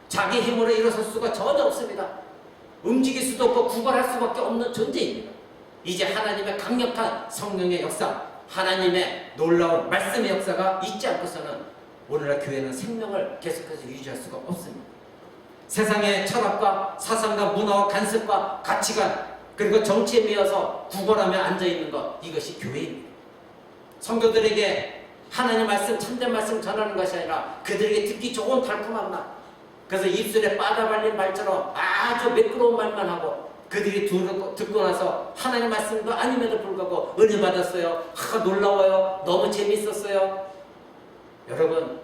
Speaker 2: 자기 힘으로 일어설 수가 전혀 없습니다. 움직일 수도 없고 구걸할 수밖에 없는 존재입니다. 이제 하나님의 강력한 성령의 역사, 하나님의 놀라운 말씀의 역사가 있지 않고서는 오늘날 교회는 생명을 계속해서 유지할 수가 없습니다. 세상의 철학과 사상과 문화와 간섭과 가치관, 그리고 정치에 매여서 구걸하며 앉아있는 것, 이것이 교회입니다. 성도들에게 하나님 말씀, 참된 말씀 전하는 것이 아니라 그들에게 듣기 좋은 달콤한 말, 그래서 입술에 빠다 발린 말처럼 아주 매끄러운 말만 하고 그들이 듣고 나서 하나님 말씀도 아님에도 불구하고 은혜 받았어요. 놀라워요. 너무 재밌었어요. 여러분,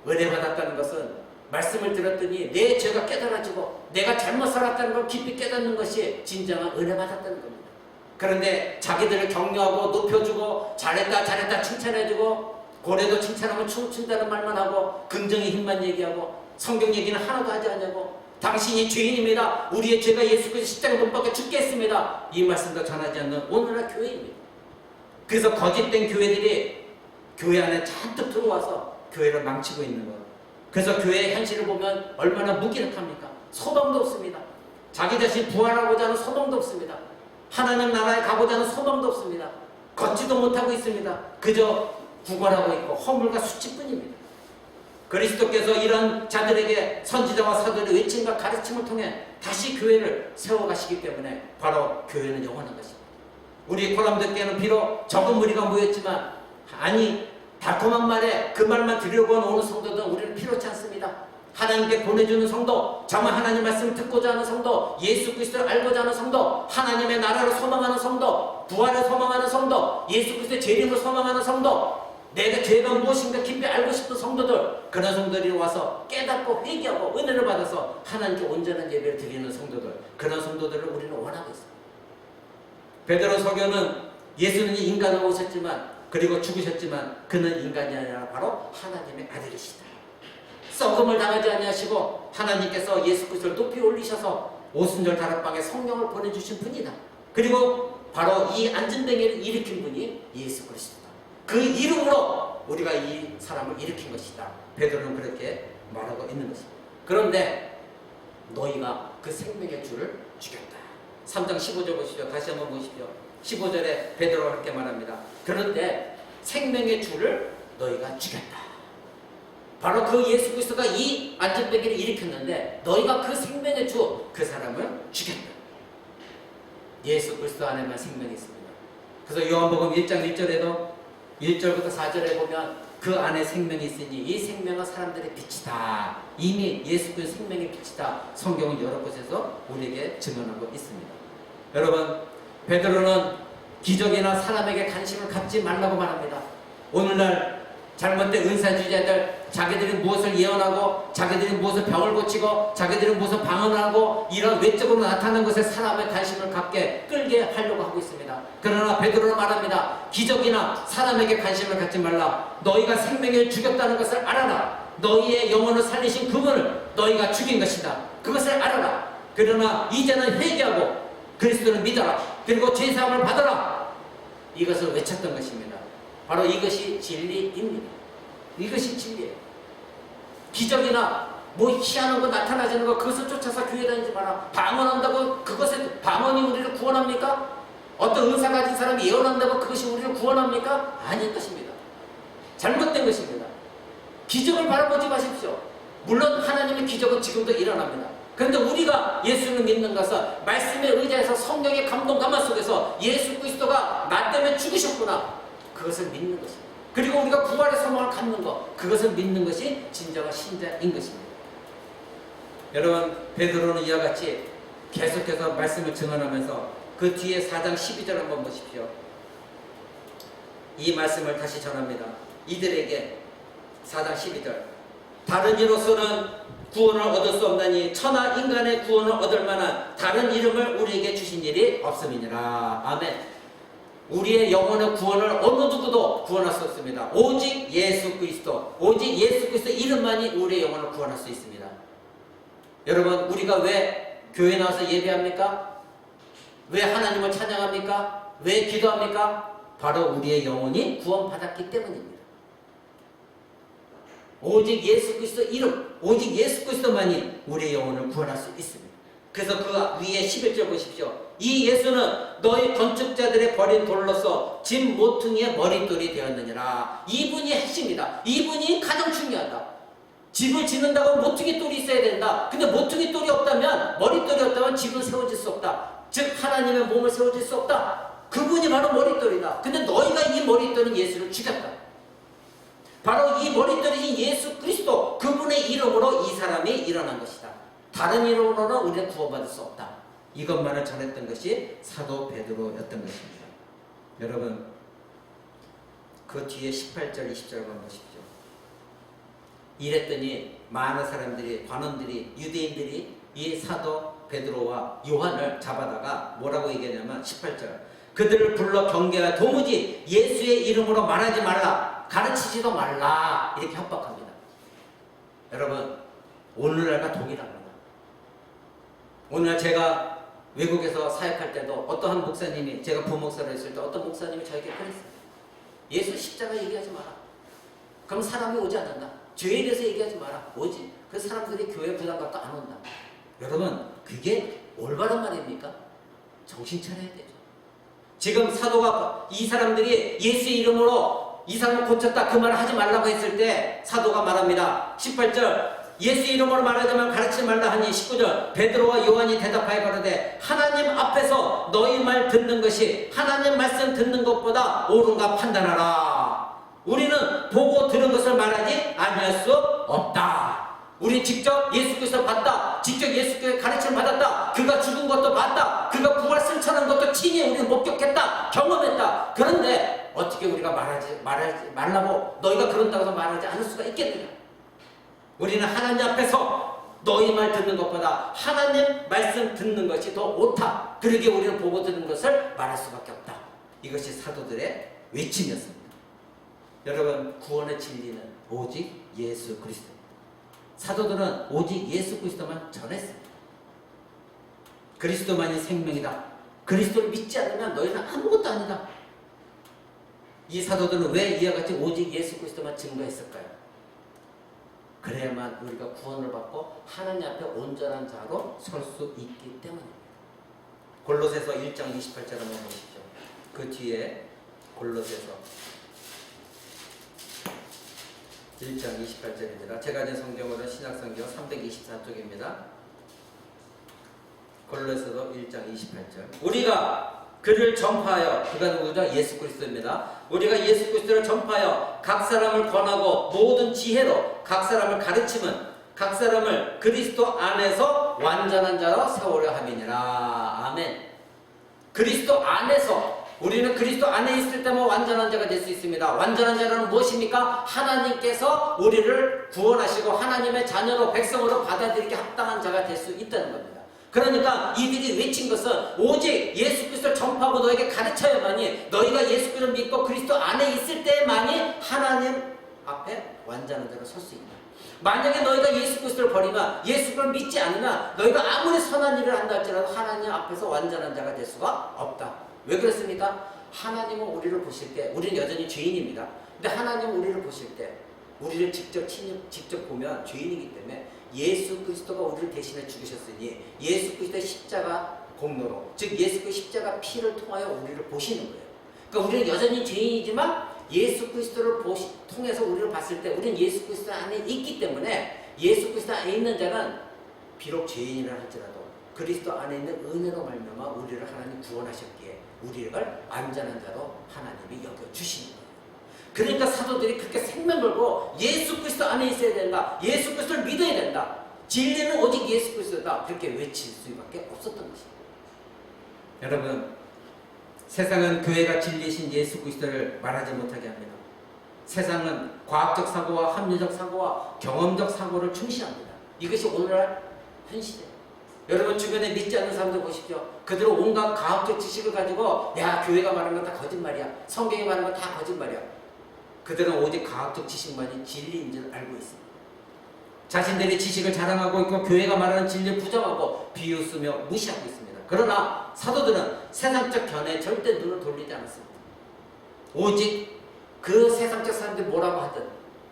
Speaker 2: 은혜 받았다는 것은 말씀을 들었더니 내 죄가 깨달아지고 내가 잘못 살았다는 걸 깊이 깨닫는 것이 진정한 은혜 받았다는 겁니다. 그런데 자기들을 격려하고 높여주고 잘했다 칭찬해주고 고래도 칭찬하면 춤춘다는 말만 하고 긍정의 힘만 얘기하고 성경 얘기는 하나도 하지 않냐고, 당신이 죄인입니다. 우리의 죄가 예수 그리스도 십자가에 못 박혀 죽게 했습니다. 이 말씀도 전하지 않는 오늘날 교회입니다. 그래서 거짓된 교회들이 교회 안에 잔뜩 들어와서 교회를 망치고 있는 것. 그래서 교회의 현실을 보면 얼마나 무기력합니까? 소방도 없습니다. 자기 자신 부활하고자 하는 소망도 없습니다. 하나님 나라에 가고자 하는 소망도 없습니다. 걷지도 못하고 있습니다. 그저 구걸하고 있고 허물과 수치뿐입니다. 그리스도께서 이런 자들에게 선지자와 사도의 외침과 가르침을 통해 다시 교회를 세워가시기 때문에 바로 교회는 영원한 것입니다. 우리 코람드교회는 비록 적은 무리가 모였지만 아니 달콤한 말에 그 말만 들으려고 오는 성도들은 우리는 필요치 않습니다. 하나님께 보내주는 성도, 정말 하나님 말씀을 듣고자 하는 성도, 예수 그리스도를 알고자 하는 성도, 하나님의 나라를 소망하는 성도, 부활을 소망하는 성도, 예수 그리스도의 재림을 소망하는 성도, 내가 죄가 무엇인가 깊이 알고 싶은 성도들, 그런 성도들이 와서 깨닫고 회개하고 은혜를 받아서 하나님께 온전한 예배를 드리는 성도들, 그런 성도들을 우리는 원하고 있습니다. 베드로 서교는 예수는 인간으로 오셨지만 그리고 죽으셨지만 그는 인간이 아니라 바로 하나님의 아들이시다. 썩음을 당하지 아니하시고 하나님께서 예수 그리스도를 높이 올리셔서 오순절 다락방에 성령을 보내주신 분이다. 그리고 바로 이 안진뱅이를 일으킨 분이 예수 그리스도다. 그 이름으로 우리가 이 사람을 일으킨 것이다. 베드로는 그렇게 말하고 있는 것입니다. 그런데 너희가 그 생명의 주를 죽였다. 3장 15절 보시죠. 다시 한번 보십시오. 15절에 베드로가 그렇게 말합니다. 그런데 생명의 주를 너희가 죽였다. 바로 그 예수 그리스도가 이 안진뱅이를 일으켰는데 너희가 그 생명의 주, 그 사람을 죽였다. 예수 그리스도 안에만 생명이 있습니다. 그래서 요한복음 1장 1절에도 1절부터 4절에 보면 그 안에 생명이 있으니 이 생명은 사람들의 빛이다. 이미 예수 그리스도 생명의 빛이다. 성경은 여러 곳에서 우리에게 증언하고 있습니다. 여러분, 베드로는 기적이나 사람에게 관심을 갖지 말라고 말합니다. 오늘날 잘못된 은사주의자들, 자기들이 무엇을 예언하고 자기들이 무엇을 병을 고치고 자기들이 무엇을 방언하고 이런 외적으로 나타나는 것에 사람의 관심을 갖게 끌게 하려고 하고 있습니다. 그러나 베드로는 말합니다. 기적이나 사람에게 관심을 갖지 말라. 너희가 생명을 죽였다는 것을 알아라. 너희의 영혼을 살리신 그분을 너희가 죽인 것이다. 그것을 알아라. 그러나 이제는 회개하고 그리스도를 믿어라. 그리고 죄사함을 받아라. 이것을 외쳤던 것입니다. 바로 이것이 진리입니다. 이것이 진리예요. 기적이나 뭐 희한한 거 나타나지는 거 그것을 쫓아서 교회 다니지 마라. 방언한다고 그것에 방언이 우리를 구원합니까? 어떤 은사 가진 사람이 예언한다고 그것이 우리를 구원합니까? 아닌 것입니다. 잘못된 것입니다. 기적을 바라보지 마십시오. 물론 하나님의 기적은 지금도 일어납니다. 그런데 우리가 예수를 믿는 것은 말씀에 의지해서 성령의 감동 감화 속에서 예수 그리스도가 나 때문에 죽으셨구나. 그것을 믿는 것입니다. 그리고 우리가 부활의 소망을 갖는 것, 그것을 믿는 것이 진정한 신자인 것입니다. 여러분, 베드로는 이와 같이 계속해서 말씀을 증언하면서 그 뒤에 4장 12절 한번 보십시오. 이 말씀을 다시 전합니다. 이들에게 4장 12절 다른 이로서는 구원을 얻을 수 없나니 천하 인간의 구원을 얻을 만한 다른 이름을 우리에게 주신 일이 없음이니라. 아멘. 우리의 영혼의 구원을 어느 누구도 구원할 수 없습니다. 오직 예수 그리스도, 오직 예수 그리스도 이름만이 우리의 영혼을 구원할 수 있습니다. 여러분, 우리가 왜 교회 나와서 예배합니까? 왜 하나님을 찬양합니까? 왜 기도합니까? 바로 우리의 영혼이 구원받았기 때문입니다. 오직 예수 그리스도 이름, 오직 예수 그리스도만이 우리의 영혼을 구원할 수 있습니다. 그래서 그 위에 11절 보십시오. 이 예수는 너희 건축자들의 버린 돌로서 집 모퉁이의 머릿돌이 되었느니라. 이분이 핵심이다. 이분이 가장 중요하다. 집을 짓는다고 모퉁이 돌이 있어야 된다. 근데 모퉁이 돌이 없다면, 머릿돌이 없다면 집은 세워질 수 없다. 즉 하나님의 몸을 세워질 수 없다. 그분이 바로 머릿돌이다. 근데 너희가 이 머릿돌인 예수를 죽였다. 바로 이 머릿돌이신 예수 그리스도, 그분의 이름으로 이 사람이 일어난 것이다. 다른 이름으로는 우리는 구원받을 수 없다. 이것만을 전했던 것이 사도 베드로였던 것입니다. 여러분, 그 뒤에 18절, 20절만 보십시오. 이랬더니 많은 사람들이, 관원들이, 유대인들이 이 사도 베드로와 요한을 잡아다가 뭐라고 얘기하냐면 18절 그들을 불러 경계하여 도무지 예수의 이름으로 말하지 말라, 가르치지도 말라, 이렇게 협박합니다. 여러분, 오늘날과 동일합니다. 오늘 제가 외국에서 사역할 때도 어떠한 목사님이, 제가 부목사로 했을 때 어떤 목사님이 저에게 그랬어요. 예수 십자가 얘기하지 마라. 그럼 사람이 오지 않는다. 죄에 대해서 얘기하지 마라. 오지. 그 사람들이 교회 부담 갖고 안 온다. 여러분, 그게 올바른 말입니까? 정신 차려야 되죠. 지금 사도가 이 사람들이 예수의 이름으로 이 사람을 고쳤다 그 말을 하지 말라고 했을 때 사도가 말합니다. 18절 예수 이름으로 말하자면 가르치지 말라 하니 19절 베드로와 요한이 대답하여 가로되 하나님 앞에서 너희 말 듣는 것이 하나님 말씀 듣는 것보다 옳은가 판단하라. 우리는 보고 들은 것을 말하지 아니할 수 없다. 우리 직접 예수 그리스도를 봤다. 직접 예수 그리스도의 가르침을 받았다. 그가 죽은 것도 봤다. 그가 부활 승천한 것도 친히 우리는 목격했다. 경험했다. 그런데 어떻게 우리가 말하지 말라고 너희가 그런다고 해서 말하지 않을 수가 있겠느냐. 우리는 하나님 앞에서 너희 말 듣는 것보다 하나님 말씀 듣는 것이 더 옳다. 그러기에 우리는 보고 듣는 것을 말할 수밖에 없다. 이것이 사도들의 외침이었습니다. 여러분, 구원의 진리는 오직 예수 그리스도입니다. 사도들은 오직 예수 그리스도만 전했습니다. 그리스도만이 생명이다. 그리스도를 믿지 않으면 너희는 아무것도 아니다. 이 사도들은 왜 이와 같이 오직 예수 그리스도만 증거했을까요? 그래야만 우리가 구원을 받고 하나님 앞에 온전한 자로 설 수 있기 때문입니다. 골로새서 1장 28절 한번 보십시오. 그 뒤에 골로새서 1장 28절입니다. 제가 가진 성경으로는 신약성경 324쪽입니다. 골로새서 1장 28절. 우리가 그를 전파하여, 그가 누구죠? 예수 그리스도입니다. 우리가 예수 그리스도를 전파하여 각 사람을 권하고 모든 지혜로 각 사람을 가르치면 각 사람을 그리스도 안에서 완전한 자로 세우려 함이니라. 아멘. 그리스도 안에서, 우리는 그리스도 안에 있을 때만 완전한 자가 될 수 있습니다. 완전한 자는 무엇입니까? 하나님께서 우리를 구원하시고 하나님의 자녀로 백성으로 받아들이게 합당한 자가 될 수 있다는 겁니다. 그러니까 이들이 외친 것은 오직 예수 그리스도를 전파하고 너에게 가르쳐야만이, 너희가 예수 그리스도를 믿고 그리스도 안에 있을 때만이 하나님 앞에 완전한 자로 설 수 있다. 만약에 너희가 예수 그리스도를 버리면, 예수 그리스도를 믿지 않으면 너희가 아무리 선한 일을 한다 할지라도 하나님 앞에서 완전한 자가 될 수가 없다. 왜 그렇습니까? 하나님은 우리를 보실 때, 우리는 여전히 죄인입니다. 근데 하나님은 우리를 보실 때, 우리를 직접 보면 죄인이기 때문에 예수 그리스도가 우리를 대신해 죽으셨으니 예수 그리스도의 십자가 공로로, 즉 예수 그리스도의 십자가 피를 통하여 우리를 보시는 거예요. 그러니까 우리는 여전히 죄인이지만 예수 그리스도를 통해서 우리를 봤을 때 우리는 예수 그리스도 안에 있기 때문에, 예수 그리스도 안에 있는 자는 비록 죄인이라 할지라도 그리스도 안에 있는 은혜로 말미암아 우리를 하나님 구원하셨기에 우리를 안전한 자로 하나님이 여겨주시는 거예요. 그러니까 사도들이 그렇게 생명 걸고 예수 그리스도 안에 있어야 된다. 예수 그리스도를 믿어야 된다. 진리는 오직 예수 그리스도다. 그렇게 외칠 수밖에 없었던 것입니다. 여러분, 세상은 교회가 진리신 예수 그리스도를 말하지 못하게 합니다. 세상은 과학적 사고와 합리적 사고와 경험적 사고를 충시합니다. 이것이 오늘날 현실이에요. 여러분 주변에 믿지 않는 사람들 보십시오. 그들은 온갖 과학적 지식을 가지고 야, 교회가 말하는 건 다 거짓말이야. 성경이 말하는 건 다 거짓말이야. 그들은 오직 과학적 지식만이 진리인 줄 알고 있습니다. 자신들의 지식을 자랑하고 있고 교회가 말하는 진리를 부정하고 비웃으며 무시하고 있습니다. 그러나 사도들은 세상적 견해에 절대 눈을 돌리지 않았습니다. 오직 그 세상적 사람들이 뭐라고 하든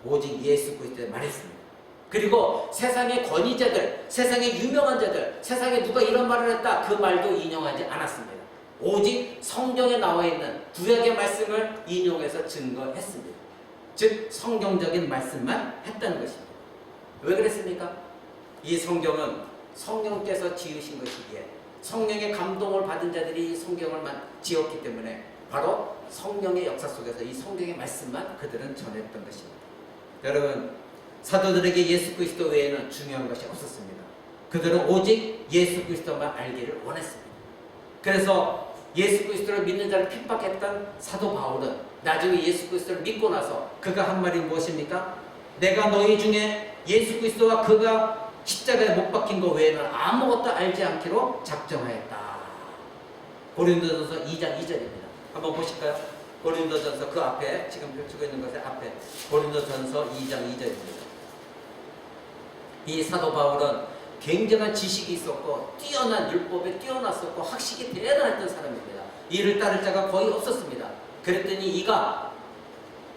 Speaker 2: 오직 예수 그리스도에 말했습니다. 그리고 세상의 권위자들, 세상의 유명한 자들, 세상에 누가 이런 말을 했다 그 말도 인용하지 않았습니다. 오직 성경에 나와 있는 구약의 말씀을 인용해서 증거했습니다. 즉 성경적인 말씀만 했다는 것입니다. 왜 그랬습니까? 이 성경은 성령께서 지으신 것이기에, 성령의 감동을 받은 자들이 이 성경을 지었기 때문에 바로 성령의 역사 속에서 이 성경의 말씀만 그들은 전했던 것입니다. 여러분, 사도들에게 예수 그리스도 외에는 중요한 것이 없었습니다. 그들은 오직 예수 그리스도만 알기를 원했습니다. 그래서 예수 그리스도를 믿는 자를 핍박했던 사도 바울은 나중에 예수 그리스도를 믿고 나서 그가 한 말이 무엇입니까? 내가 너희 중에 예수 그리스도와 그가 십자가에 못 박힌 것 외에는 아무것도 알지 않기로 작정하였다. 고린도전서 2장 2절입니다. 한번 보실까요? 고린도전서 그 앞에 지금 펼치고 있는 것의 앞에 고린도전서 2장 2절입니다. 이 사도 바울은 굉장한 지식이 있었고 뛰어난 율법에 뛰어났었고 학식이 대단했던 사람입니다. 이를 따를 자가 거의 없었습니다. 그랬더니 이가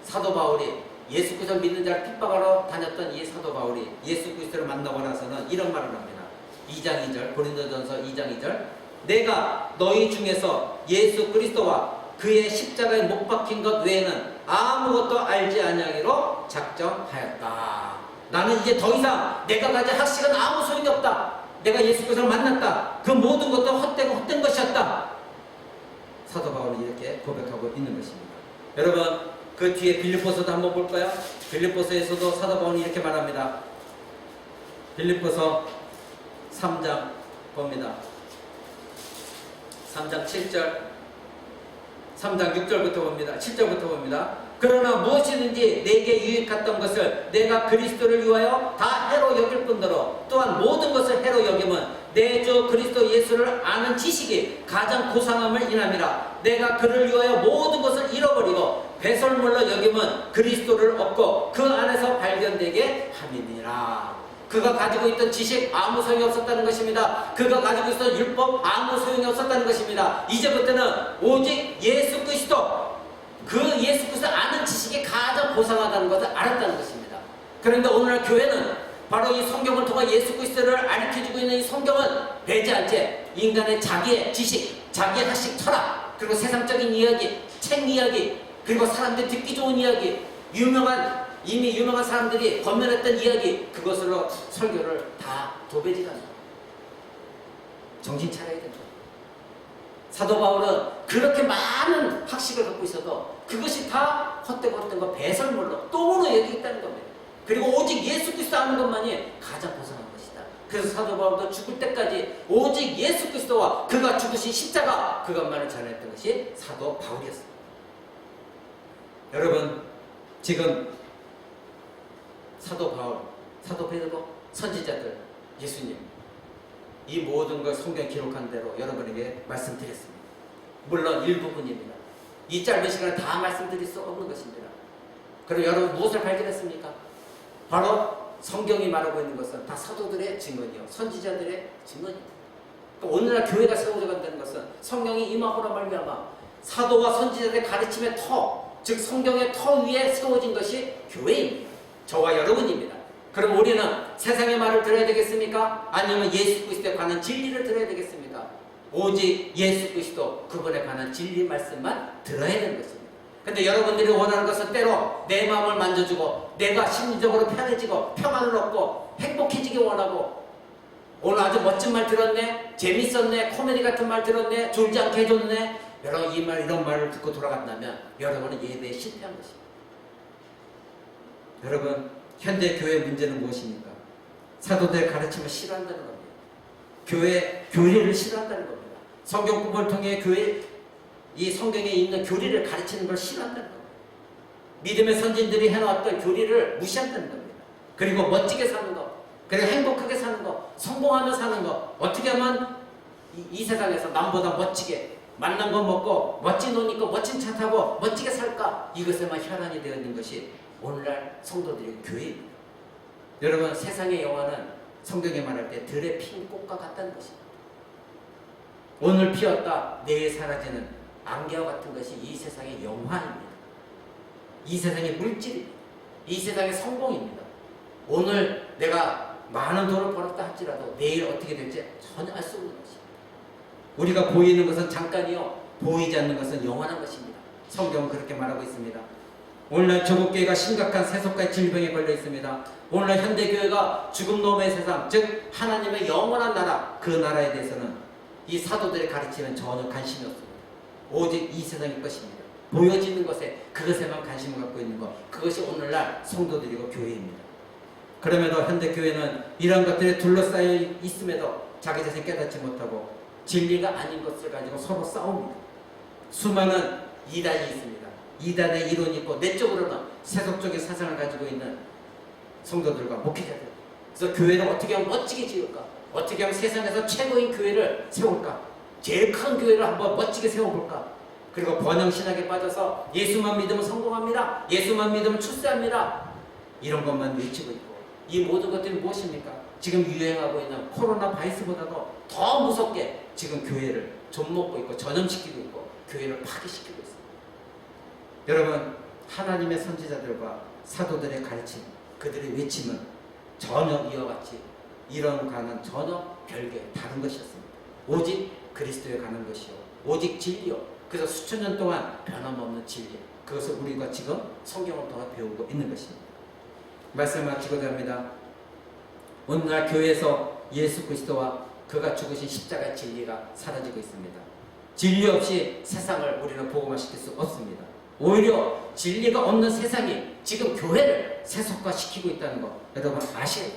Speaker 2: 사도 바울이 예수 그리스도를 믿는 자를 핍박하러 다녔던 이 사도 바울이 예수 그리스도를 만나고 나서는 이런 말을 합니다.
Speaker 1: 2장 2절, 고린도전서 2장 2절. 내가 너희 중에서 예수 그리스도와 그의 십자가에 못 박힌 것 외에는 아무것도 알지 아니하기로 작정하였다. 나는 이제 더 이상 내가 가진 학식은 아무 소용이 없다. 내가 예수 그리스도를 만났다. 그 모든 것도 헛된 것이었다. 사도 바울은 이렇게 고백하고 있는 것입니다. 여러분, 그 뒤에 빌립보서도 한번 볼까요? 빌립보서에서도 사도 바울이 이렇게 말합니다. 빌립보서 3장 봅니다. 3장 7절, 3장 6절부터 봅니다. 7절부터 봅니다. 그러나 무엇이든지 내게 유익했던 것을 내가 그리스도를 위하여 다 해로 여길 뿐더러 또한 모든 것을 해로 여김은 내 주 그리스도 예수를 아는 지식이 가장 고상함을 인함이라. 내가 그를 위하여 모든 것을 잃어버리고 배설물로 여김은 그리스도를 얻고 그 안에서 발견되게 함이니라. 그가 가지고 있던 지식 아무 소용이 없었다는 것입니다. 그가 가지고 있었던 율법 아무 소용이 없었다는 것입니다. 이제부터는 오직 예수 그리스도, 그 예수 그리스도 아는 지식이 가장 고상하다는 것을 알았다는 것입니다. 그런데 오늘날 교회는 바로 이 성경을 통해 예수 그리스도를 알려주고 있는 이 성경은 배지 않게 인간의 자기의 지식, 자기의 학식, 철학, 그리고 세상적인 이야기, 책 이야기, 그리고 사람들이 듣기 좋은 이야기, 이미 유명한 사람들이 건면했던 이야기, 그것으로 설교를 다 도배지합니다. 정신 차려야 된다. 사도 바울은 그렇게 많은 학식을 갖고 있어도 그것이 다 헛되고 거 배설물로 똥으로 여기 있다는 겁니다. 그리고 오직 예수 그리스도 아는 것만이 가장 고상한 것이다. 그래서 사도 바울도 죽을 때까지 오직 예수 그리스도와 그가 죽으신 십자가, 그것만을 전했던 것이 사도 바울이었습니다. 여러분, 지금 사도 바울, 사도 베드로, 선지자들, 예수님, 이 모든 걸 성경에 기록한 대로 여러분에게 말씀드렸습니다. 물론 일부분입니다. 이 짧은 시간에 다 말씀드릴 수 없는 것입니다. 그리고 여러분 무엇을 발견했습니까? 바로 성경이 말하고 있는 것은 다 사도들의 증언이요, 선지자들의 증언이요. 그러니까 오늘날 교회가 세워져 간다는 것은 성령이 임함으로 말미암아 사도와 선지자들의 가르침의 터, 즉 성경의 터 위에 세워진 것이 교회입니다. 저와 여러분입니다. 그럼 우리는 세상의 말을 들어야 되겠습니까? 아니면 예수 그리스도에 관한 진리를 들어야 되겠습니까? 오직 예수 그리스도, 그분에 관한 진리 말씀만 들어야 되는 것입니다. 근데 여러분들이 원하는 것은 때로 내 마음을 만져주고 내가 심리적으로 편해지고 평안을 얻고 행복해지기 원하고, 오늘 아주 멋진 말 들었네, 재밌었네, 코미디 같은 말 들었네, 졸지 않게 해줬네, 여러분 이런 말을 듣고 돌아간다면 여러분은 예배에 실패한 것입니다. 여러분, 현대 교회의 문제는 무엇입니까? 사도들의 가르침을 싫어한다는 겁니다. 교리를 싫어한다는 겁니다. 성경 공부를 통해 이 성경에 있는 교리를 가르치는 걸 싫어한다는 겁니다. 믿음의 선진들이 해놓았던 교리를 무시한다는 겁니다. 그리고 멋지게 사는 것, 그리고 행복하게 사는 것, 성공하며 사는 것, 어떻게 하면 이 세상에서 남보다 멋지게 맛난 거 먹고 멋진 옷 입고 멋진 차 타고 멋지게 살까, 이것에만 혈안이 되어 있는 것이 오늘날 성도들의 교회입니다. 여러분, 세상의 영화는 성경에 말할 때 들에 핀 꽃과 같다는 것입니다. 오늘 피었다 내일 사라지는 안개와 같은 것이 이 세상의 영화입니다. 이 세상의 물질입니다. 이 세상의 성공입니다. 오늘 내가 많은 돈을 벌었다 할지라도 내일 어떻게 될지 전혀 알 수 없는 것입니다. 우리가 보이는 것은 잠깐이요, 보이지 않는 것은 영원한 것입니다. 성경은 그렇게 말하고 있습니다. 오늘날 조국교회가 심각한 세속과의 질병에 걸려 있습니다. 오늘날 현대교회가 죽음 넘의 세상, 즉 하나님의 영원한 나라, 그 나라에 대해서는 이 사도들의 가르침은 전혀 관심이 없습니다. 오직 이 세상의 것입니다. 보여지는 것에, 그것에만 관심을 갖고 있는 것, 그것이 오늘날 성도들이고 교회입니다. 그럼에도 현대교회는 이런 것들에 둘러싸여 있음에도 자기 자신 깨닫지 못하고 진리가 아닌 것을 가지고 서로 싸웁니다. 수많은 이단이 있습니다. 이단의 이론이 있고 내적으로는 세속적인 사상을 가지고 있는 성도들과 목회자들. 그래서 교회를 어떻게 하면 멋지게 지을까? 어떻게 하면 세상에서 최고인 교회를 세울까? 제일 큰 교회를 한번 멋지게 세워볼까? 그리고 번영신학에 빠져서 예수만 믿으면 성공합니다, 예수만 믿으면 출세합니다, 이런 것만 외치고 있고, 이 모든 것들이 무엇입니까? 지금 유행하고 있는 코로나 바이러스보다도 더 무섭게 지금 교회를 좀먹고 있고 전염시키고 있고 교회를 파괴시키고 있습니다. 여러분, 하나님의 선지자들과 사도들의 가르침, 그들의 외침은 전혀 이와 같이
Speaker 2: 이런과는 전혀 별개 다른 것이었습니다. 오직 그리스도에 가는 것이요, 오직 진리요. 그래서 수천 년 동안 변함없는 진리, 그것을 우리가 지금 성경을 통해 배우고 있는 것입니다. 말씀을 마치고자 합니다. 오늘날 교회에서 예수 그리스도와 그가 죽으신 십자가의 진리가 사라지고 있습니다. 진리 없이 세상을 우리는 복음화시킬 수 없습니다. 오히려 진리가 없는 세상이 지금 교회를 세속화시키고 있다는 것 여러분 아시죠?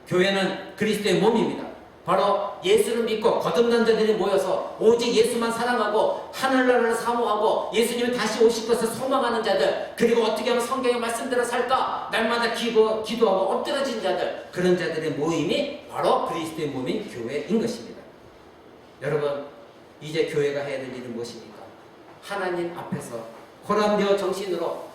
Speaker 2: 교회는 그리스도의 몸입니다. 바로 예수를 믿고 거듭난 자들이 모여서 오직 예수만 사랑하고 하늘나라를 사모하고 예수님이 다시 오실 것을 소망하는 자들, 그리고 어떻게 하면 성경의 말씀대로 살까 날마다 기도하고 엎드러진 자들, 그런 자들의 모임이 바로 그리스도의 몸인 교회인 것입니다. 여러분, 이제 교회가 해야 될 일은 무엇입니까? 하나님 앞에서 고난되어 정신으로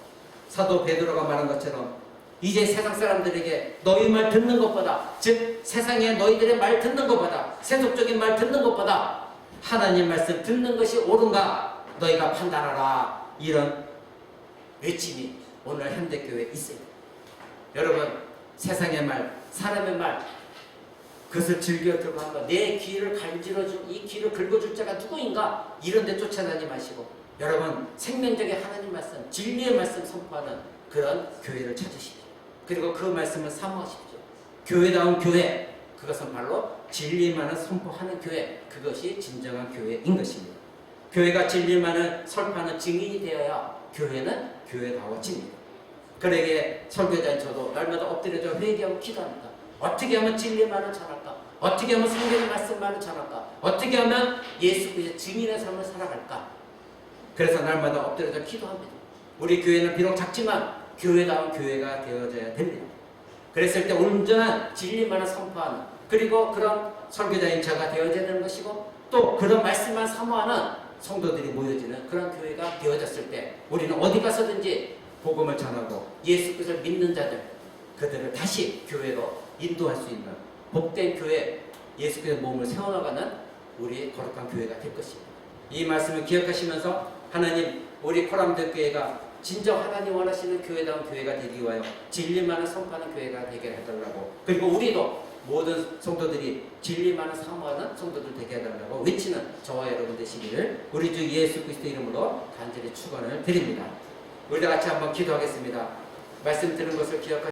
Speaker 2: 사도 베드로가 말한 것처럼 이제 세상 사람들에게 너희 말 듣는 것보다, 즉 세상에 너희들의 말 듣는 것보다, 세속적인 말 듣는 것보다 하나님 말씀 듣는 것이 옳은가 너희가 판단하라, 이런 외침이 오늘 현대교회에 있습니다. 여러분, 세상의 말, 사람의 말, 그것을 즐겨 들고 한번 내 귀를 간지러준, 이 귀를 긁어줄 자가 누구인가, 이런 데 쫓아다니지 마시고 여러분, 생명적인 하나님 말씀, 진리의 말씀 선포하는 그런 교회를 찾으십시오. 그리고 그 말씀을 사모하십시오. 교회다운 교회, 그것은 바로 진리만을 선포하는 교회, 그것이 진정한 교회인 것입니다. 교회가 진리만을 설파하는 증인이 되어야 교회는 교회다워집니다. 그러기에 설교자인 저도 날마다 엎드려져 회개하고 기도합니다. 어떻게 하면 진리만을 전할까? 어떻게 하면 성경의 말씀만을 전할까? 어떻게 하면 예수 그리스도의 증인의 삶을 살아갈까? 그래서 날마다 엎드려져 기도합니다. 우리 교회는 비록 작지만 교회다운 교회가 되어져야 됩니다. 그랬을 때 온전한 진리만을 선포하는, 그리고 그런 설교자인 자가 되어져야 되는 것이고, 또 그런 말씀만 사모하는 성도들이 모여지는 그런 교회가 되어졌을 때 우리는 어디 가서든지 복음을 전하고 예수 그리스도를 믿는 자들, 그들을 다시 교회로 인도할 수 있는 복된 교회, 예수 그리스도의 몸을 세워나가는 우리 거룩한 교회가 될 것입니다. 이 말씀을 기억하시면서 하나님, 우리 코람드 교회가 진정 하나님 원하시는 교회다운 교회가 되기 위하여 진리만을 선포하는 교회가 되게 해달라고, 그리고 우리도 모든 성도들이 진리만을 사모하는 성도들 되게 해달라고 외치는 저와 여러분 되시기를 우리 주 예수 그리스도 이름으로 간절히 축원을 드립니다. 우리 다 같이 한번 기도하겠습니다. 말씀 들은 것을 기억하시고